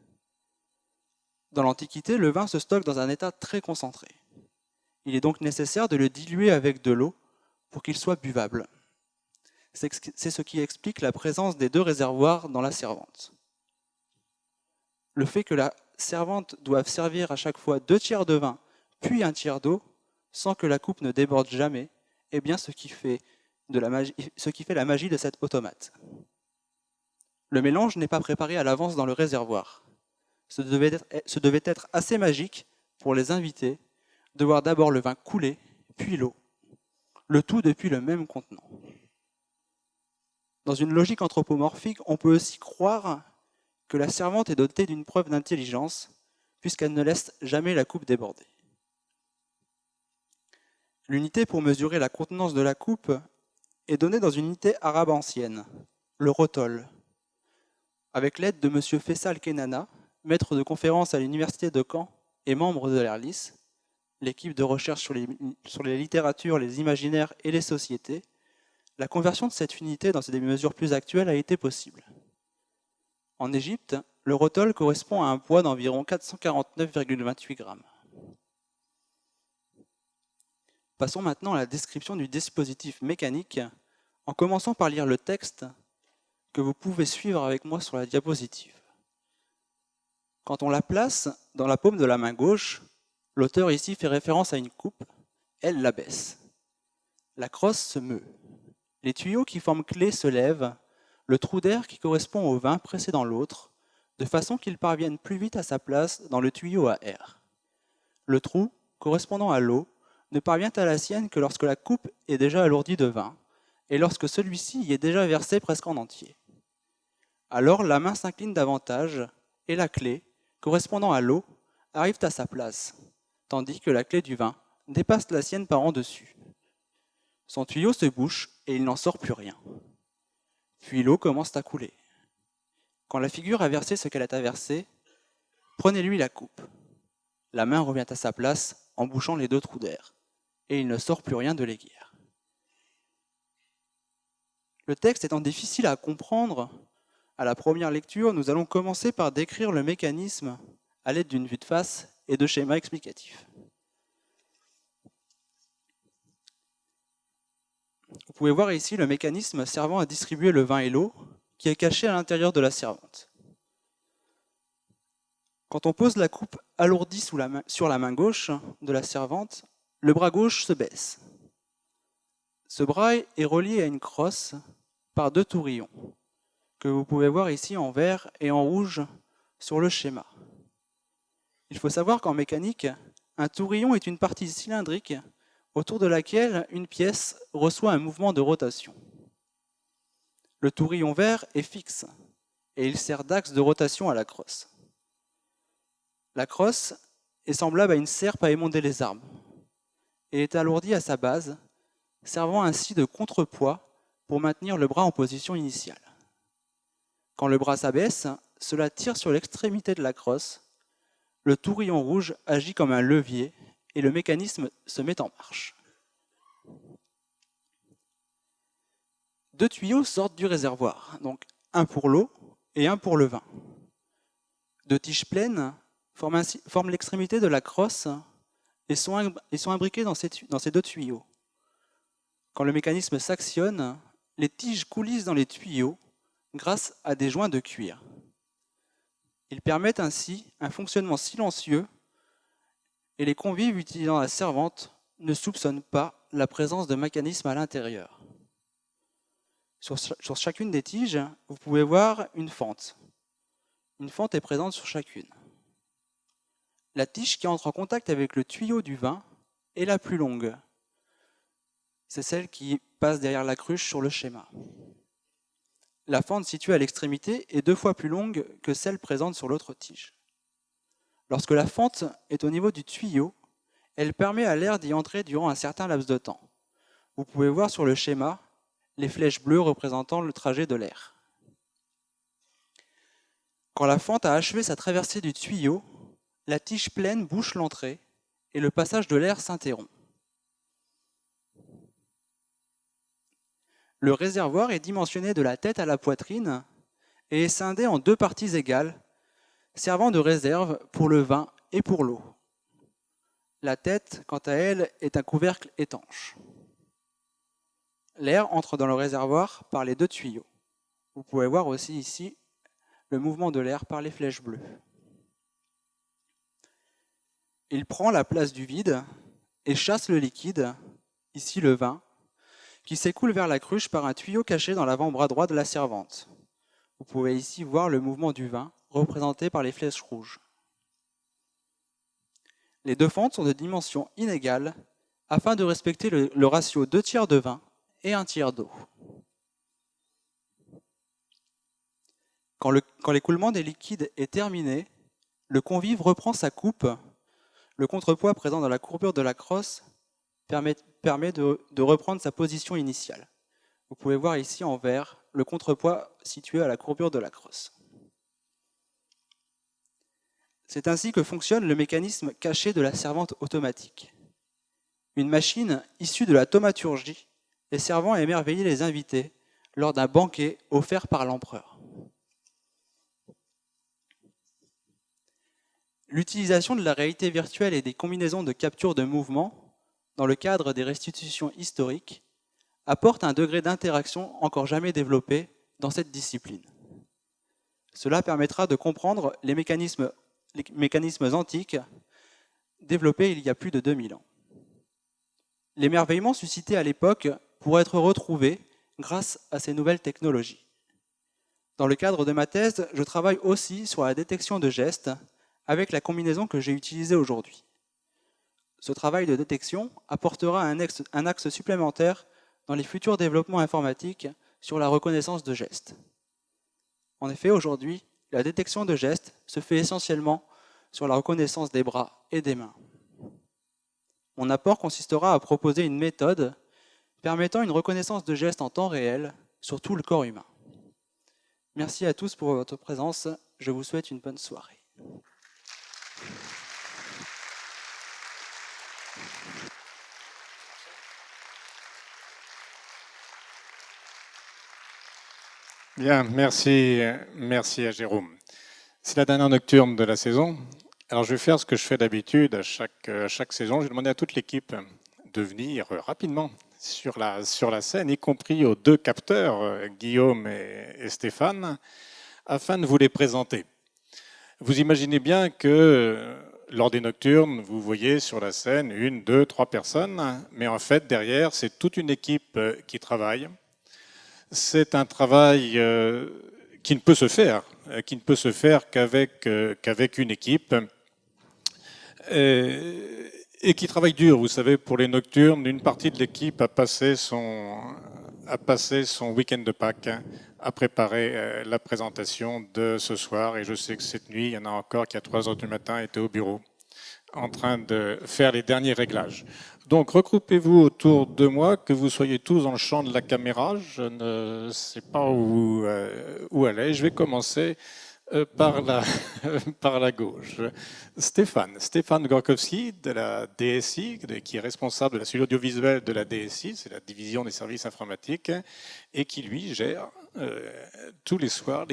Dans l'Antiquité, le vin se stocke dans un état très concentré. Il est donc nécessaire de le diluer avec de l'eau pour qu'il soit buvable. C'est ce qui explique la présence des 2 réservoirs dans la servante. Le fait que la servante doive servir à chaque fois 2 tiers de vin puis 1 tiers d'eau, sans que la coupe ne déborde jamais, est bien ce qui fait la magie de cet automate. Le mélange n'est pas préparé à l'avance dans le réservoir. Ce devait être assez magique pour les invités de voir d'abord le vin couler, puis l'eau, le tout depuis le même contenant. Dans une logique anthropomorphique, on peut aussi croire que la servante est dotée d'une preuve d'intelligence, puisqu'elle ne laisse jamais la coupe déborder. L'unité pour mesurer la contenance de la coupe est donnée dans une unité arabe ancienne, le rotol, avec l'aide de M. Faisal Kenana, maître de conférence à l'université de Caen et membre de l'ERLIS, l'équipe de recherche sur les littératures, les imaginaires et les sociétés. La conversion de cette unité dans des mesures plus actuelles a été possible. En Égypte, le rotol correspond à un poids d'environ 449,28 grammes. Passons maintenant à la description du dispositif mécanique, en commençant par lire le texte que vous pouvez suivre avec moi sur la diapositive. Quand on la place dans la paume de la main gauche, l'auteur ici fait référence à une coupe, elle l'abaisse. La crosse se meut. Les tuyaux qui forment clé se lèvent, le trou d'air qui correspond au vin précédant l'autre, de façon qu'il parvienne plus vite à sa place dans le tuyau à air. Le trou, correspondant à l'eau, ne parvient à la sienne que lorsque la coupe est déjà alourdie de vin, et lorsque celui-ci y est déjà versé presque en entier. Alors la main s'incline davantage, et la clé, correspondant à l'eau, arrive à sa place, tandis que la clé du vin dépasse la sienne par en dessus. Son tuyau se bouche et il n'en sort plus rien. Puis l'eau commence à couler. Quand la figure a versé ce qu'elle a versé, prenez-lui la coupe. La main revient à sa place en bouchant les 2 trous d'air, et il ne sort plus rien de l'aiguière. Le texte étant difficile à comprendre, à la première lecture, nous allons commencer par décrire le mécanisme à l'aide d'une vue de face et de schémas explicatifs. Vous pouvez voir ici le mécanisme servant à distribuer le vin et l'eau qui est caché à l'intérieur de la servante. Quand on pose la coupe alourdie sur la main gauche de la servante, le bras gauche se baisse. Ce bras est relié à une crosse par 2 tourillons, que vous pouvez voir ici en vert et en rouge sur le schéma. Il faut savoir qu'en mécanique, un tourillon est une partie cylindrique autour de laquelle une pièce reçoit un mouvement de rotation. Le tourillon vert est fixe et il sert d'axe de rotation à la crosse. La crosse est semblable à une serpe à émonder les arbres et est alourdie à sa base, servant ainsi de contrepoids pour maintenir le bras en position initiale. Quand le bras s'abaisse, cela tire sur l'extrémité de la crosse, le tourillon rouge agit comme un levier et le mécanisme se met en marche. Deux tuyaux sortent du réservoir, donc un pour l'eau et un pour le vin. Deux tiges pleines forment l'extrémité de la crosse et sont imbriquées dans ces deux tuyaux. Quand le mécanisme s'actionne, les tiges coulissent dans les tuyaux grâce à des joints de cuir. Ils permettent ainsi un fonctionnement silencieux et les convives utilisant la servante ne soupçonnent pas la présence de mécanismes à l'intérieur. Sur chacune des tiges, vous pouvez voir une fente. Une fente est présente sur chacune. La tige qui entre en contact avec le tuyau du vin est la plus longue. C'est celle qui passe derrière la cruche sur le schéma. La fente située à l'extrémité est 2 fois plus longue que celle présente sur l'autre tige. Lorsque la fente est au niveau du tuyau, elle permet à l'air d'y entrer durant un certain laps de temps. Vous pouvez voir sur le schéma les flèches bleues représentant le trajet de l'air. Quand la fente a achevé sa traversée du tuyau, la tige pleine bouche l'entrée et le passage de l'air s'interrompt. Le réservoir est dimensionné de la tête à la poitrine et est scindé en 2 parties égales, servant de réserve pour le vin et pour l'eau. La tête, quant à elle, est un couvercle étanche. L'air entre dans le réservoir par les 2 tuyaux. Vous pouvez voir aussi ici le mouvement de l'air par les flèches bleues. Il prend la place du vide et chasse le liquide, ici le vin, qui s'écoule vers la cruche par un tuyau caché dans l'avant-bras droit de la servante. Vous pouvez ici voir le mouvement du vin, représenté par les flèches rouges. Les 2 fentes sont de dimensions inégales, afin de respecter le ratio 2 tiers de vin et 1 tiers d'eau. Quand l'écoulement des liquides est terminé, le convive reprend sa coupe. Le contrepoids présent dans la courbure de la crosse permet de reprendre sa position initiale. Vous pouvez voir ici en vert le contrepoids situé à la courbure de la crosse. C'est ainsi que fonctionne le mécanisme caché de la servante automatique. Une machine issue de la thaumaturgie et servant à émerveiller les invités lors d'un banquet offert par l'empereur. L'utilisation de la réalité virtuelle et des combinaisons de capture de mouvement dans le cadre des restitutions historiques, apporte un degré d'interaction encore jamais développé dans cette discipline. Cela permettra de comprendre les mécanismes antiques développés il y a plus de 2000 ans. L'émerveillement suscité à l'époque pourrait être retrouvé grâce à ces nouvelles technologies. Dans le cadre de ma thèse, je travaille aussi sur la détection de gestes avec la combinaison que j'ai utilisée aujourd'hui. Ce travail de détection apportera un axe supplémentaire dans les futurs développements informatiques sur la reconnaissance de gestes. En effet, aujourd'hui, la détection de gestes se fait essentiellement sur la reconnaissance des bras et des mains. Mon apport consistera à proposer une méthode permettant une reconnaissance de gestes en temps réel sur tout le corps humain. Merci à tous pour votre présence. Je vous souhaite une bonne soirée. Bien, merci à Jérôme. C'est la dernière nocturne de la saison. Alors je vais faire ce que je fais d'habitude à chaque saison. Je vais demander à toute l'équipe de venir rapidement sur la scène, y compris aux 2 capteurs, Guillaume et Stéphane, afin de vous les présenter. Vous imaginez bien que lors des nocturnes, vous voyez sur la scène 1, 2, 3 personnes, mais en fait derrière c'est toute une équipe qui travaille. C'est un travail qui ne peut se faire qu'avec une équipe et qui travaille dur. Vous savez, pour les nocturnes, une partie de l'équipe a passé son week-end de Pâques à préparer la présentation de ce soir. Et je sais que cette nuit, il y en a encore qui à 3 heures du matin étaient au bureau en train de faire les derniers réglages. Donc regroupez-vous autour de moi, que vous soyez tous dans le champ de la caméra. Je ne sais pas où aller. Je vais commencer par la gauche. Stéphane Gorkowski de la DSI, qui est responsable de la cellule audiovisuelle de la DSI, c'est la division des services informatiques, et qui lui gère tous les soirs,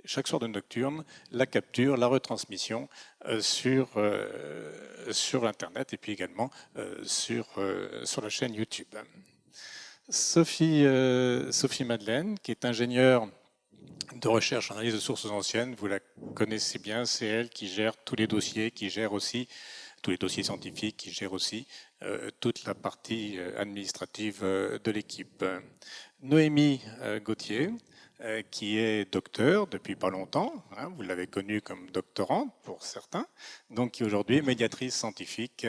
chaque soir de nocturne, la capture, la retransmission sur Internet et puis également sur la chaîne YouTube. Sophie Madeleine, qui est ingénieure de recherche, analyse de sources anciennes, vous la connaissez bien, c'est elle qui gère tous les dossiers, qui gère aussi tous les dossiers scientifiques, qui gère aussi toute la partie administrative de l'équipe. Noémie Gauthier, qui est docteur depuis pas longtemps, hein, vous l'avez connue comme doctorante pour certains, donc qui aujourd'hui est médiatrice scientifique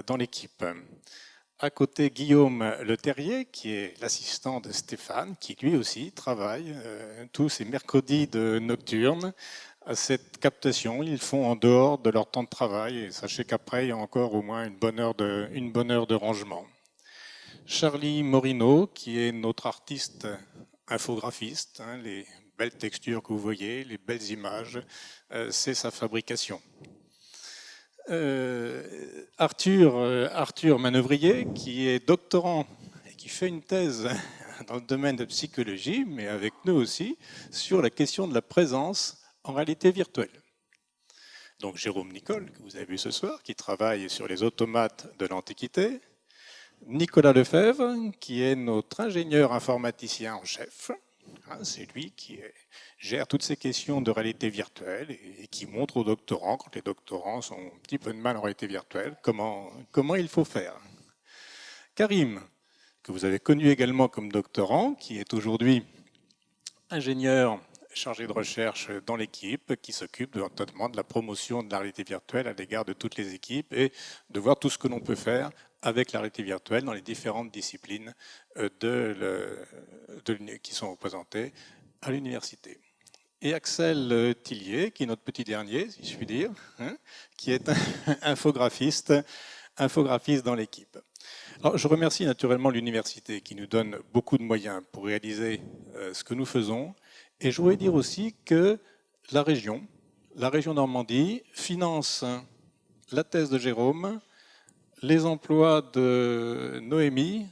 dans l'équipe. À côté, Guillaume Leterrier, qui est l'assistant de Stéphane, qui lui aussi travaille tous ces mercredis de nocturne à cette captation. Ils le font en dehors de leur temps de travail, et sachez qu'après, il y a encore au moins une bonne heure de rangement. Charlie Morino, qui est notre artiste infographiste, hein, les belles textures que vous voyez, les belles images, c'est sa fabrication. Arthur Manœuvrier, qui est doctorant et qui fait une thèse dans le domaine de psychologie, mais avec nous aussi, sur la question de la présence en réalité virtuelle. Donc Jérôme Nicole, que vous avez vu ce soir, qui travaille sur les automates de l'Antiquité. Nicolas Lefebvre, qui est notre ingénieur informaticien en chef. C'est lui qui gère toutes ces questions de réalité virtuelle et qui montre aux doctorants, quand les doctorants ont un petit peu de mal en réalité virtuelle, comment il faut faire. Karim, que vous avez connu également comme doctorant, qui est aujourd'hui ingénieur chargé de recherche dans l'équipe, qui s'occupe notamment de la promotion de la réalité virtuelle à l'égard de toutes les équipes et de voir tout ce que l'on peut faire avec la réalité virtuelle dans les différentes disciplines qui sont représentées à l'université. Et Axel Tillier, qui est notre petit dernier, si je puis dire, hein, qui est infographiste dans l'équipe. Alors, je remercie naturellement l'université qui nous donne beaucoup de moyens pour réaliser ce que nous faisons. Et je voudrais dire aussi que la région Normandie, finance la thèse de Jérôme, les emplois de Noémie,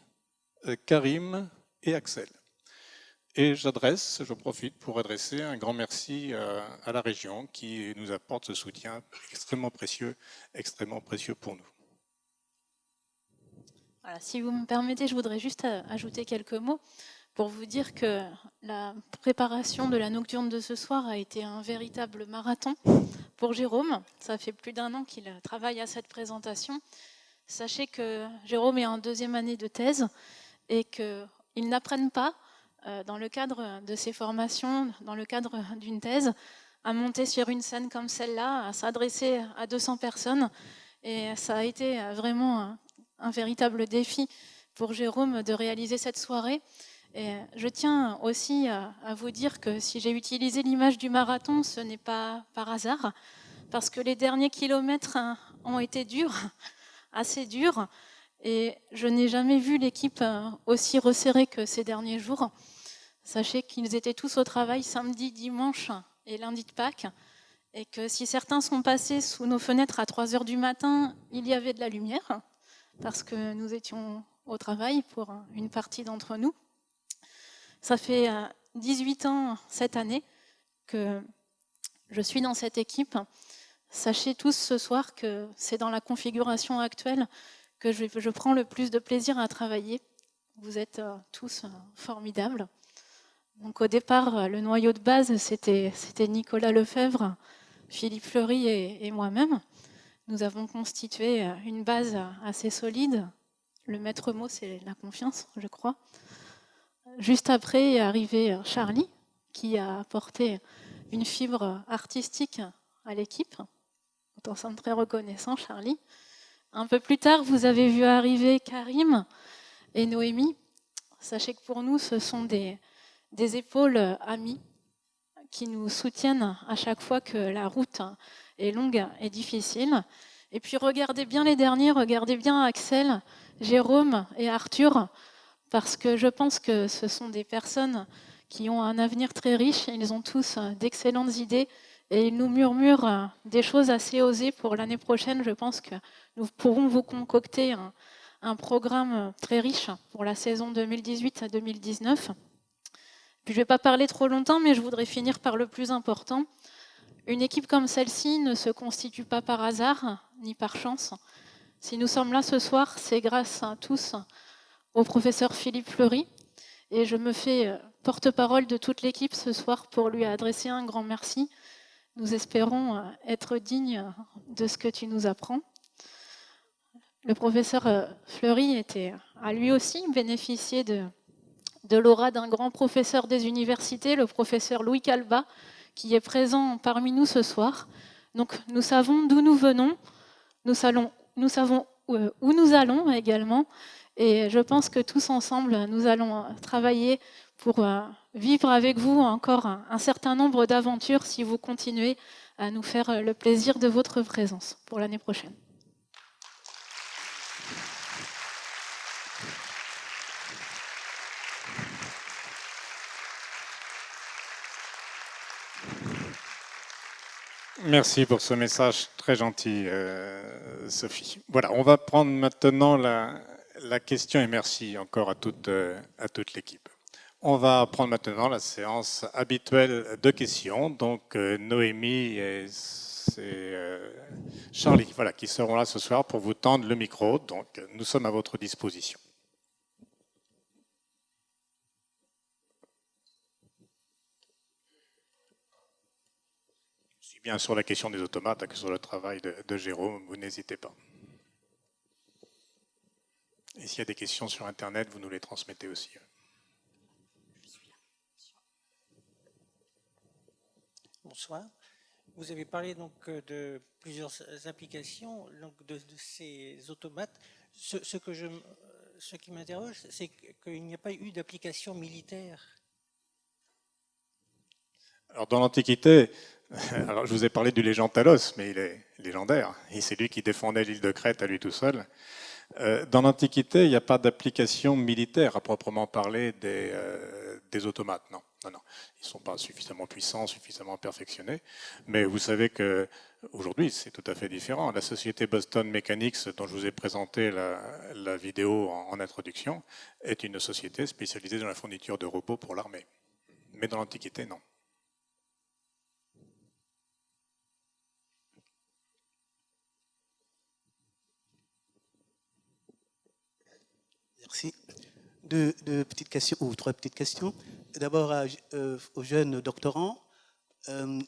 Karim et Axel. Et je profite pour adresser un grand merci à la région qui nous apporte ce soutien extrêmement précieux pour nous. Voilà, si vous me permettez, je voudrais juste ajouter quelques mots pour vous dire que la préparation de la nocturne de ce soir a été un véritable marathon pour Jérôme. Ça fait plus d'1 an qu'il travaille à cette présentation. Sachez que Jérôme est en 2e année de thèse et qu'il n'apprenne pas, dans le cadre de ses formations, dans le cadre d'une thèse, à monter sur une scène comme celle-là, à s'adresser à 200 personnes. Et ça a été vraiment un véritable défi pour Jérôme de réaliser cette soirée. Et je tiens aussi à vous dire que si j'ai utilisé l'image du marathon, ce n'est pas par hasard, parce que les derniers kilomètres ont été durs, assez durs, et je n'ai jamais vu l'équipe aussi resserrée que ces derniers jours. Sachez qu'ils étaient tous au travail samedi, dimanche et lundi de Pâques, et que si certains sont passés sous nos fenêtres à 3 heures du matin, il y avait de la lumière, parce que nous étions au travail pour une partie d'entre nous. Ça fait 18 ans cette année que je suis dans cette équipe. Sachez tous ce soir que c'est dans la configuration actuelle que je prends le plus de plaisir à travailler. Vous êtes tous formidables. Donc au départ, le noyau de base, c'était Nicolas Lefebvre, Philippe Fleury et moi-même. Nous avons constitué une base assez solide. Le maître mot, c'est la confiance, je crois. Juste après est arrivé Charlie, qui a apporté une fibre artistique à l'équipe. On s'en est très reconnaissant, Charlie. Un peu plus tard, vous avez vu arriver Karim et Noémie. Sachez que pour nous, ce sont des épaules amies qui nous soutiennent à chaque fois que la route est longue et difficile. Et puis regardez bien les derniers, regardez bien Axel, Jérôme et Arthur, parce que je pense que ce sont des personnes qui ont un avenir très riche. Ils ont tous d'excellentes idées et ils nous murmurent des choses assez osées pour l'année prochaine. Je pense que nous pourrons vous concocter un programme très riche pour la saison 2018 à 2019. Puis je ne vais pas parler trop longtemps, mais je voudrais finir par le plus important. Une équipe comme celle-ci ne se constitue pas par hasard, ni par chance. Si nous sommes là ce soir, c'est grâce à tous au professeur Philippe Fleury. Et je me fais porte-parole de toute l'équipe ce soir pour lui adresser un grand merci. Nous espérons être dignes de ce que tu nous apprends. Le professeur Fleury a lui aussi bénéficié de l'aura d'un grand professeur des universités, le professeur Louis Calva, qui est présent parmi nous ce soir. Donc nous savons d'où nous venons, nous savons où nous allons également, et je pense que tous ensemble, nous allons travailler pour vivre avec vous encore un certain nombre d'aventures si vous continuez à nous faire le plaisir de votre présence pour l'année prochaine. Merci pour ce message très gentil, Sophie. Voilà, on va prendre maintenant la question, et merci encore à toute l'équipe. On va prendre maintenant la séance habituelle de questions. Donc Noémie et Charlie, voilà, qui seront là ce soir pour vous tendre le micro. Donc nous sommes à votre disposition. Aussi bien sur la question des automates que sur le travail de Jérôme, vous n'hésitez pas. Et s'il y a des questions sur Internet, vous nous les transmettez aussi. Bonsoir. Vous avez parlé donc de plusieurs applications donc de ces automates. Ce qui m'interroge, c'est qu'il n'y a pas eu d'application militaire. Alors dans l'Antiquité, alors je vous ai parlé du légende Talos, mais il est légendaire. Et c'est lui qui défendait l'île de Crète à lui tout seul. Dans l'Antiquité, il n'y a pas d'application militaire à proprement parler des automates. Non. Ils ne sont pas suffisamment puissants, suffisamment perfectionnés. Mais vous savez qu'aujourd'hui, c'est tout à fait différent. La société Boston Mechanics, dont je vous ai présenté la vidéo en introduction, est une société spécialisée dans la fourniture de robots pour l'armée. Mais dans l'Antiquité, non. Merci. Deux petites questions, ou trois petites questions. D'abord aux jeunes doctorants.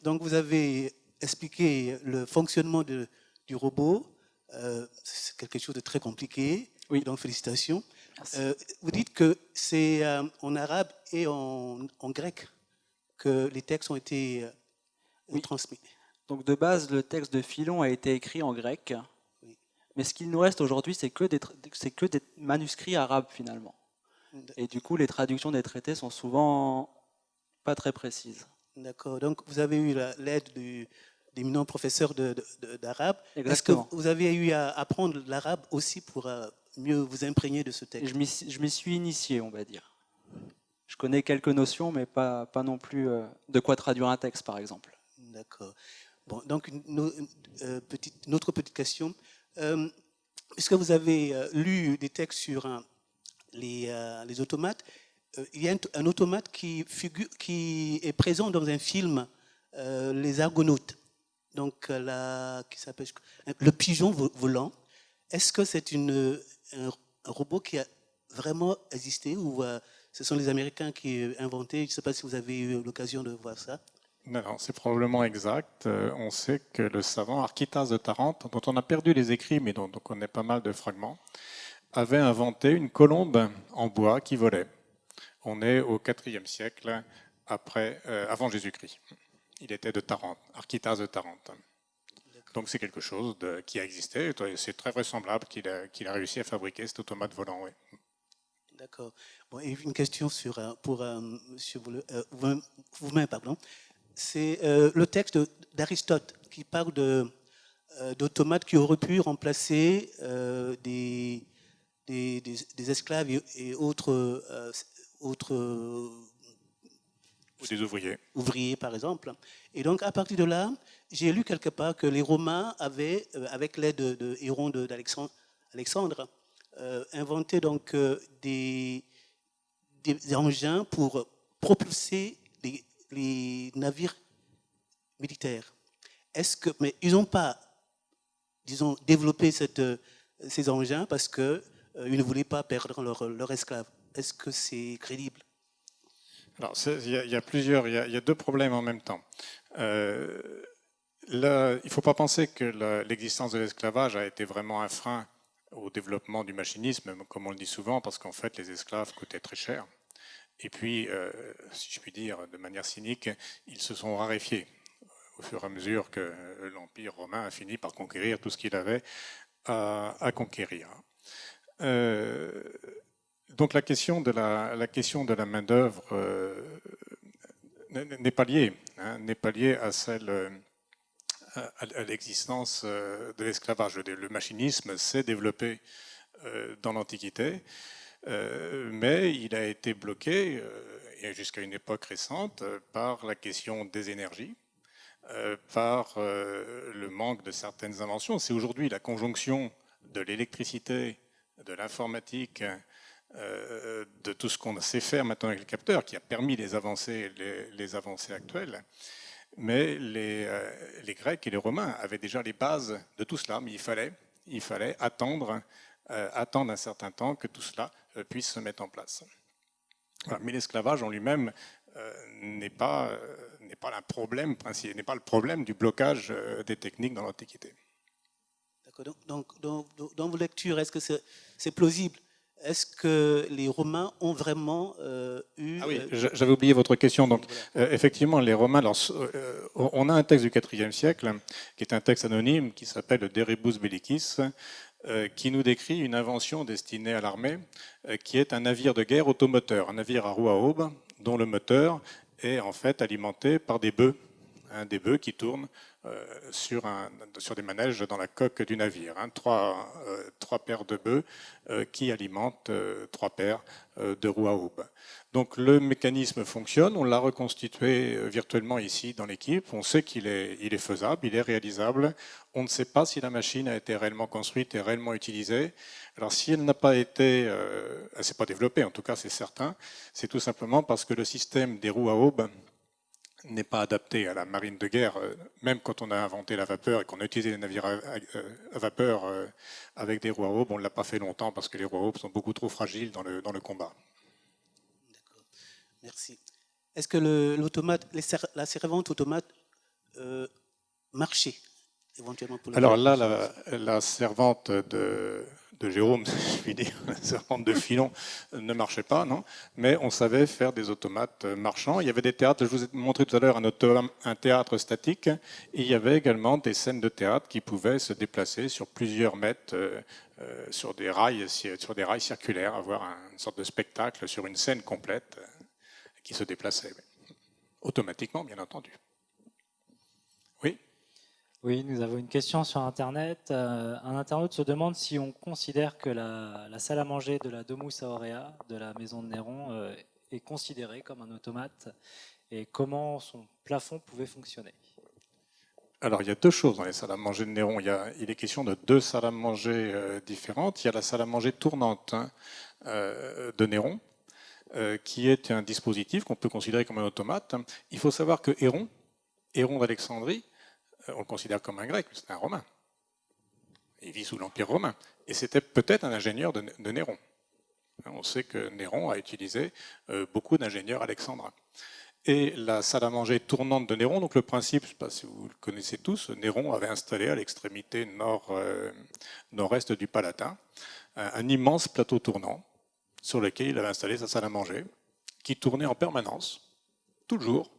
Donc vous avez expliqué le fonctionnement du robot. C'est quelque chose de très compliqué. Oui. Donc félicitations. Vous dites que c'est en arabe et en grec que les textes ont été transmis. Donc de base, le texte de Philon a été écrit en grec. Oui. Mais ce qu'il nous reste aujourd'hui, c'est que des manuscrits arabes finalement. Et du coup, les traductions des traités sont souvent pas très précises. D'accord. Donc, vous avez eu l'aide d'éminents professeurs d'arabe. Exactement. Est-ce que vous avez eu à apprendre l'arabe aussi pour mieux vous imprégner de ce texte? Je m'y suis initié, on va dire. Je connais quelques notions, mais pas non plus de quoi traduire un texte, par exemple. D'accord. Bon, donc, une autre petite question. Est-ce que vous avez lu des textes sur les automates? Il y a un automate qui est présent dans un film, Les Argonautes, donc qui s'appelle le pigeon volant. Est-ce que c'est un robot qui a vraiment existé ou ce sont les Américains qui ont inventé? Je ne sais pas si vous avez eu l'occasion de voir ça. Non, c'est probablement exact. On sait que le savant Archytas de Tarente, dont on a perdu les écrits, mais dont on connaît pas mal de fragments, avait inventé une colombe en bois qui volait. On est au IVe siècle avant Jésus-Christ. Il était de Tarente, Archytas de Tarente. Donc c'est quelque chose qui a existé. C'est très vraisemblable qu'il a réussi à fabriquer cet automate volant. Oui. D'accord. Bon, et une question pour monsieur vous-même, pardon. C'est le texte d'Aristote qui parle d'automates qui auraient pu remplacer des esclaves et autres Ou des ouvriers. ouvriers, par exemple. Et donc, à partir de là, j'ai lu quelque part que les Romains avaient, avec l'aide de Héron d'Alexandre, inventé donc des engins pour propulser les navires militaires. Mais ils n'ont pas, disons, développé ces engins parce qu'ils ne voulaient pas perdre leurs esclaves. Est-ce que c'est crédible? Alors, il y a deux problèmes en même temps. Il ne faut pas penser que l'existence de l'esclavage a été vraiment un frein au développement du machinisme, comme on le dit souvent, parce qu'en fait, les esclaves coûtaient très cher. Et puis, si je puis dire, de manière cynique, ils se sont raréfiés au fur et à mesure que l'Empire romain a fini par conquérir tout ce qu'il avait à conquérir. Donc la question de la main-d'œuvre n'est pas liée, n'est pas liée à l'existence de l'esclavage. Le machinisme s'est développé dans l'Antiquité, mais il a été bloqué, et jusqu'à une époque récente, par la question des énergies, par le manque de certaines inventions. C'est aujourd'hui la conjonction de l'électricité, de l'informatique, de tout ce qu'on sait faire maintenant avec les capteurs qui a permis les avancées actuelles. Mais les Grecs et les Romains avaient déjà les bases de tout cela, mais il fallait attendre un certain temps que tout cela puisse se mettre en place. Voilà. Mais l'esclavage en lui-même n'est pas le problème du blocage des techniques dans l'Antiquité. D'accord. Donc, dans vos lectures, est-ce que c'est plausible? Est-ce que les Romains ont vraiment eu... Ah oui, j'avais oublié votre question. Donc, voilà. Effectivement, les Romains, on a un texte du IVe siècle, qui est un texte anonyme, qui s'appelle De Rebus Bellicis, qui nous décrit une invention destinée à l'armée, qui est un navire de guerre automoteur, un navire à roue à aube, dont le moteur est en fait alimenté par des bœufs, des bœufs qui tournent sur des manèges dans la coque du navire. Trois paires de bœufs qui alimentent trois paires de roues à aube. Donc le mécanisme fonctionne, on l'a reconstitué virtuellement ici dans l'équipe, on sait qu'il est faisable, il est réalisable, on ne sait pas si la machine a été réellement construite et réellement utilisée. Alors si elle n'a pas été, elle ne s'est pas développée, en tout cas c'est certain, c'est tout simplement parce que le système des roues à aube n'est pas adapté à la marine de guerre, même quand on a inventé la vapeur et qu'on a utilisé les navires à vapeur avec des roues à aube, on ne l'a pas fait longtemps parce que les roues à aube sont beaucoup trop fragiles dans le combat. D'accord, merci. Est-ce que la servante automate marchait éventuellement pour le Alors là, la servante de Jérôme, je puis dire, la servante de Philon ne marchait pas, non. Mais on savait faire des automates marchands. Il y avait des théâtres, je vous ai montré tout à l'heure un théâtre statique, et il y avait également des scènes de théâtre qui pouvaient se déplacer sur plusieurs mètres sur des rails circulaires, avoir une sorte de spectacle sur une scène complète qui se déplaçait, automatiquement, bien entendu. Oui. Oui, nous avons une question sur Internet. Un internaute se demande si on considère que la salle à manger de la Domus Aurea, de la maison de Néron, est considérée comme un automate et comment son plafond pouvait fonctionner. Alors, il y a deux choses dans les salles à manger de Néron. Il est question de deux salles à manger différentes. Il y a la salle à manger tournante de Néron, qui est un dispositif qu'on peut considérer comme un automate. Il faut savoir que Héron d'Alexandrie, on le considère comme un grec, c'est un romain. Il vit sous l'Empire romain. Et c'était peut-être un ingénieur de Néron. On sait que Néron a utilisé beaucoup d'ingénieurs alexandrins. Et la salle à manger tournante de Néron, donc le principe, je ne sais pas si vous le connaissez tous, Néron avait installé à l'extrémité nord-est du Palatin un immense plateau tournant sur lequel il avait installé sa salle à manger, qui tournait en permanence, toujours,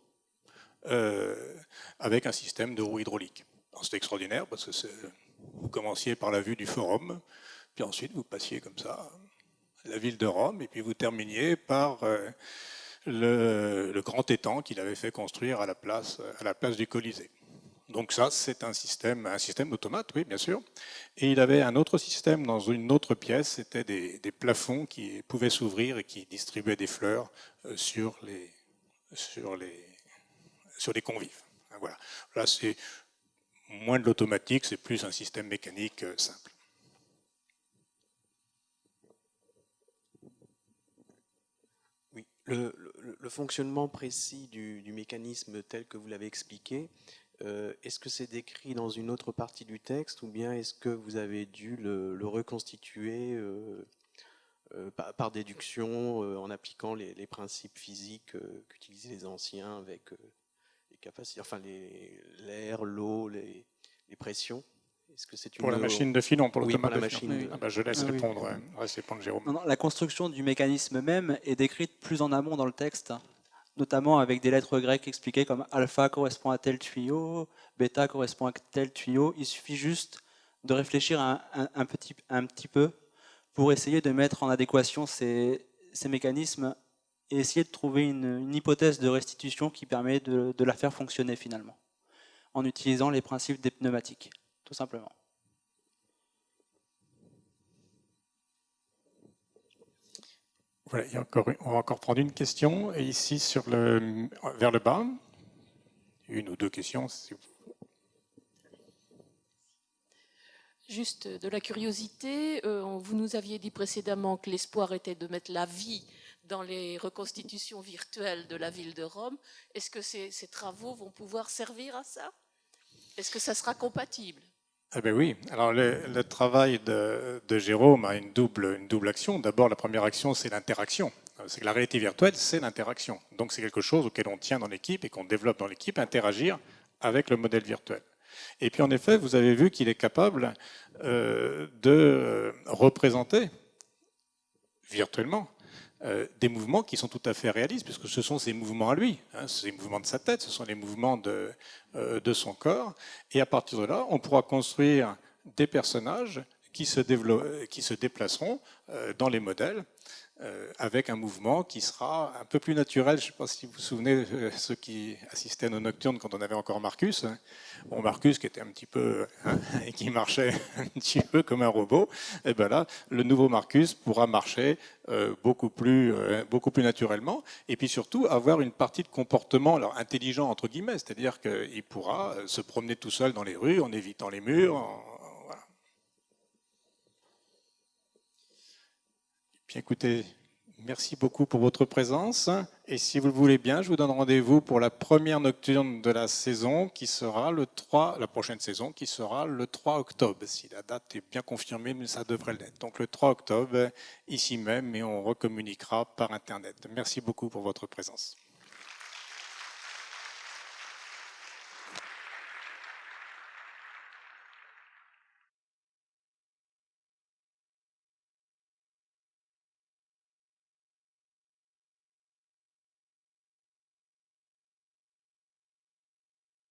avec un système de roues hydrauliques. C'était extraordinaire parce que vous commenciez par la vue du forum, puis ensuite vous passiez comme ça la ville de Rome, et puis vous terminiez par le grand étang qu'il avait fait construire à la place du Colisée. Donc ça, c'est un système automate, oui, bien sûr. Et il avait un autre système dans une autre pièce, c'était des plafonds qui pouvaient s'ouvrir et qui distribuaient des fleurs sur les convives. Voilà. Là, c'est moins de l'automatique, c'est plus un système mécanique simple. Oui, le fonctionnement précis du mécanisme tel que vous l'avez expliqué, est-ce que c'est décrit dans une autre partie du texte ou bien est-ce que vous avez dû le reconstituer par déduction en appliquant les principes physiques qu'utilisaient les anciens avec les capacités, enfin l'air, l'eau, les pressions? Est-ce que c'est pour la machine de filon, pour oui, l'automate pour la de filon. machine. Ah bah, je laisse répondre Jérôme. Non, la construction du mécanisme même est décrite plus en amont dans le texte, notamment avec des lettres grecques expliquées comme alpha correspond à tel tuyau, bêta correspond à tel tuyau. Il suffit juste de réfléchir un petit peu pour essayer de mettre en adéquation ces mécanismes et essayer de trouver une hypothèse de restitution qui permet de la faire fonctionner finalement, en utilisant les principes des pneumatiques, tout simplement. Voilà, on va encore prendre une question, et ici vers le bas, une ou deux questions. Juste de la curiosité, vous nous aviez dit précédemment que l'espoir était de mettre la vie dans les reconstitutions virtuelles de la ville de Rome. Est-ce que ces travaux vont pouvoir servir à ça? Est-ce que ça sera compatible? Eh bien oui, alors le travail de Jérôme a une double action. D'abord, la première action, c'est l'interaction. C'est que la réalité virtuelle, c'est l'interaction. Donc c'est quelque chose auquel on tient dans l'équipe et qu'on développe dans l'équipe, interagir avec le modèle virtuel. Et puis en effet, vous avez vu qu'il est capable de représenter virtuellement des mouvements qui sont tout à fait réalistes, puisque ce sont ses mouvements à lui, ces mouvements de sa tête, ce sont les mouvements de son corps. Et à partir de là, on pourra construire des personnages qui se déplaceront dans les modèles avec un mouvement qui sera un peu plus naturel. Je ne sais pas si vous vous souvenez, ceux qui assistaient à nos nocturnes quand on avait encore Marcus. Bon, Marcus qui était un petit peu, et qui marchait un petit peu comme un robot, et bien là, le nouveau Marcus pourra marcher beaucoup plus naturellement, et puis surtout avoir une partie de comportement alors, intelligent, entre guillemets, c'est-à-dire qu'il pourra se promener tout seul dans les rues en évitant les murs. Voilà. Bien écoutez, merci beaucoup pour votre présence. Et si vous le voulez bien, je vous donne rendez-vous pour la première nocturne de la saison, qui sera la prochaine saison, qui sera le 3 octobre. Si la date est bien confirmée, mais ça devrait l'être. Donc le 3 octobre, ici même, et on recommuniquera par Internet. Merci beaucoup pour votre présence.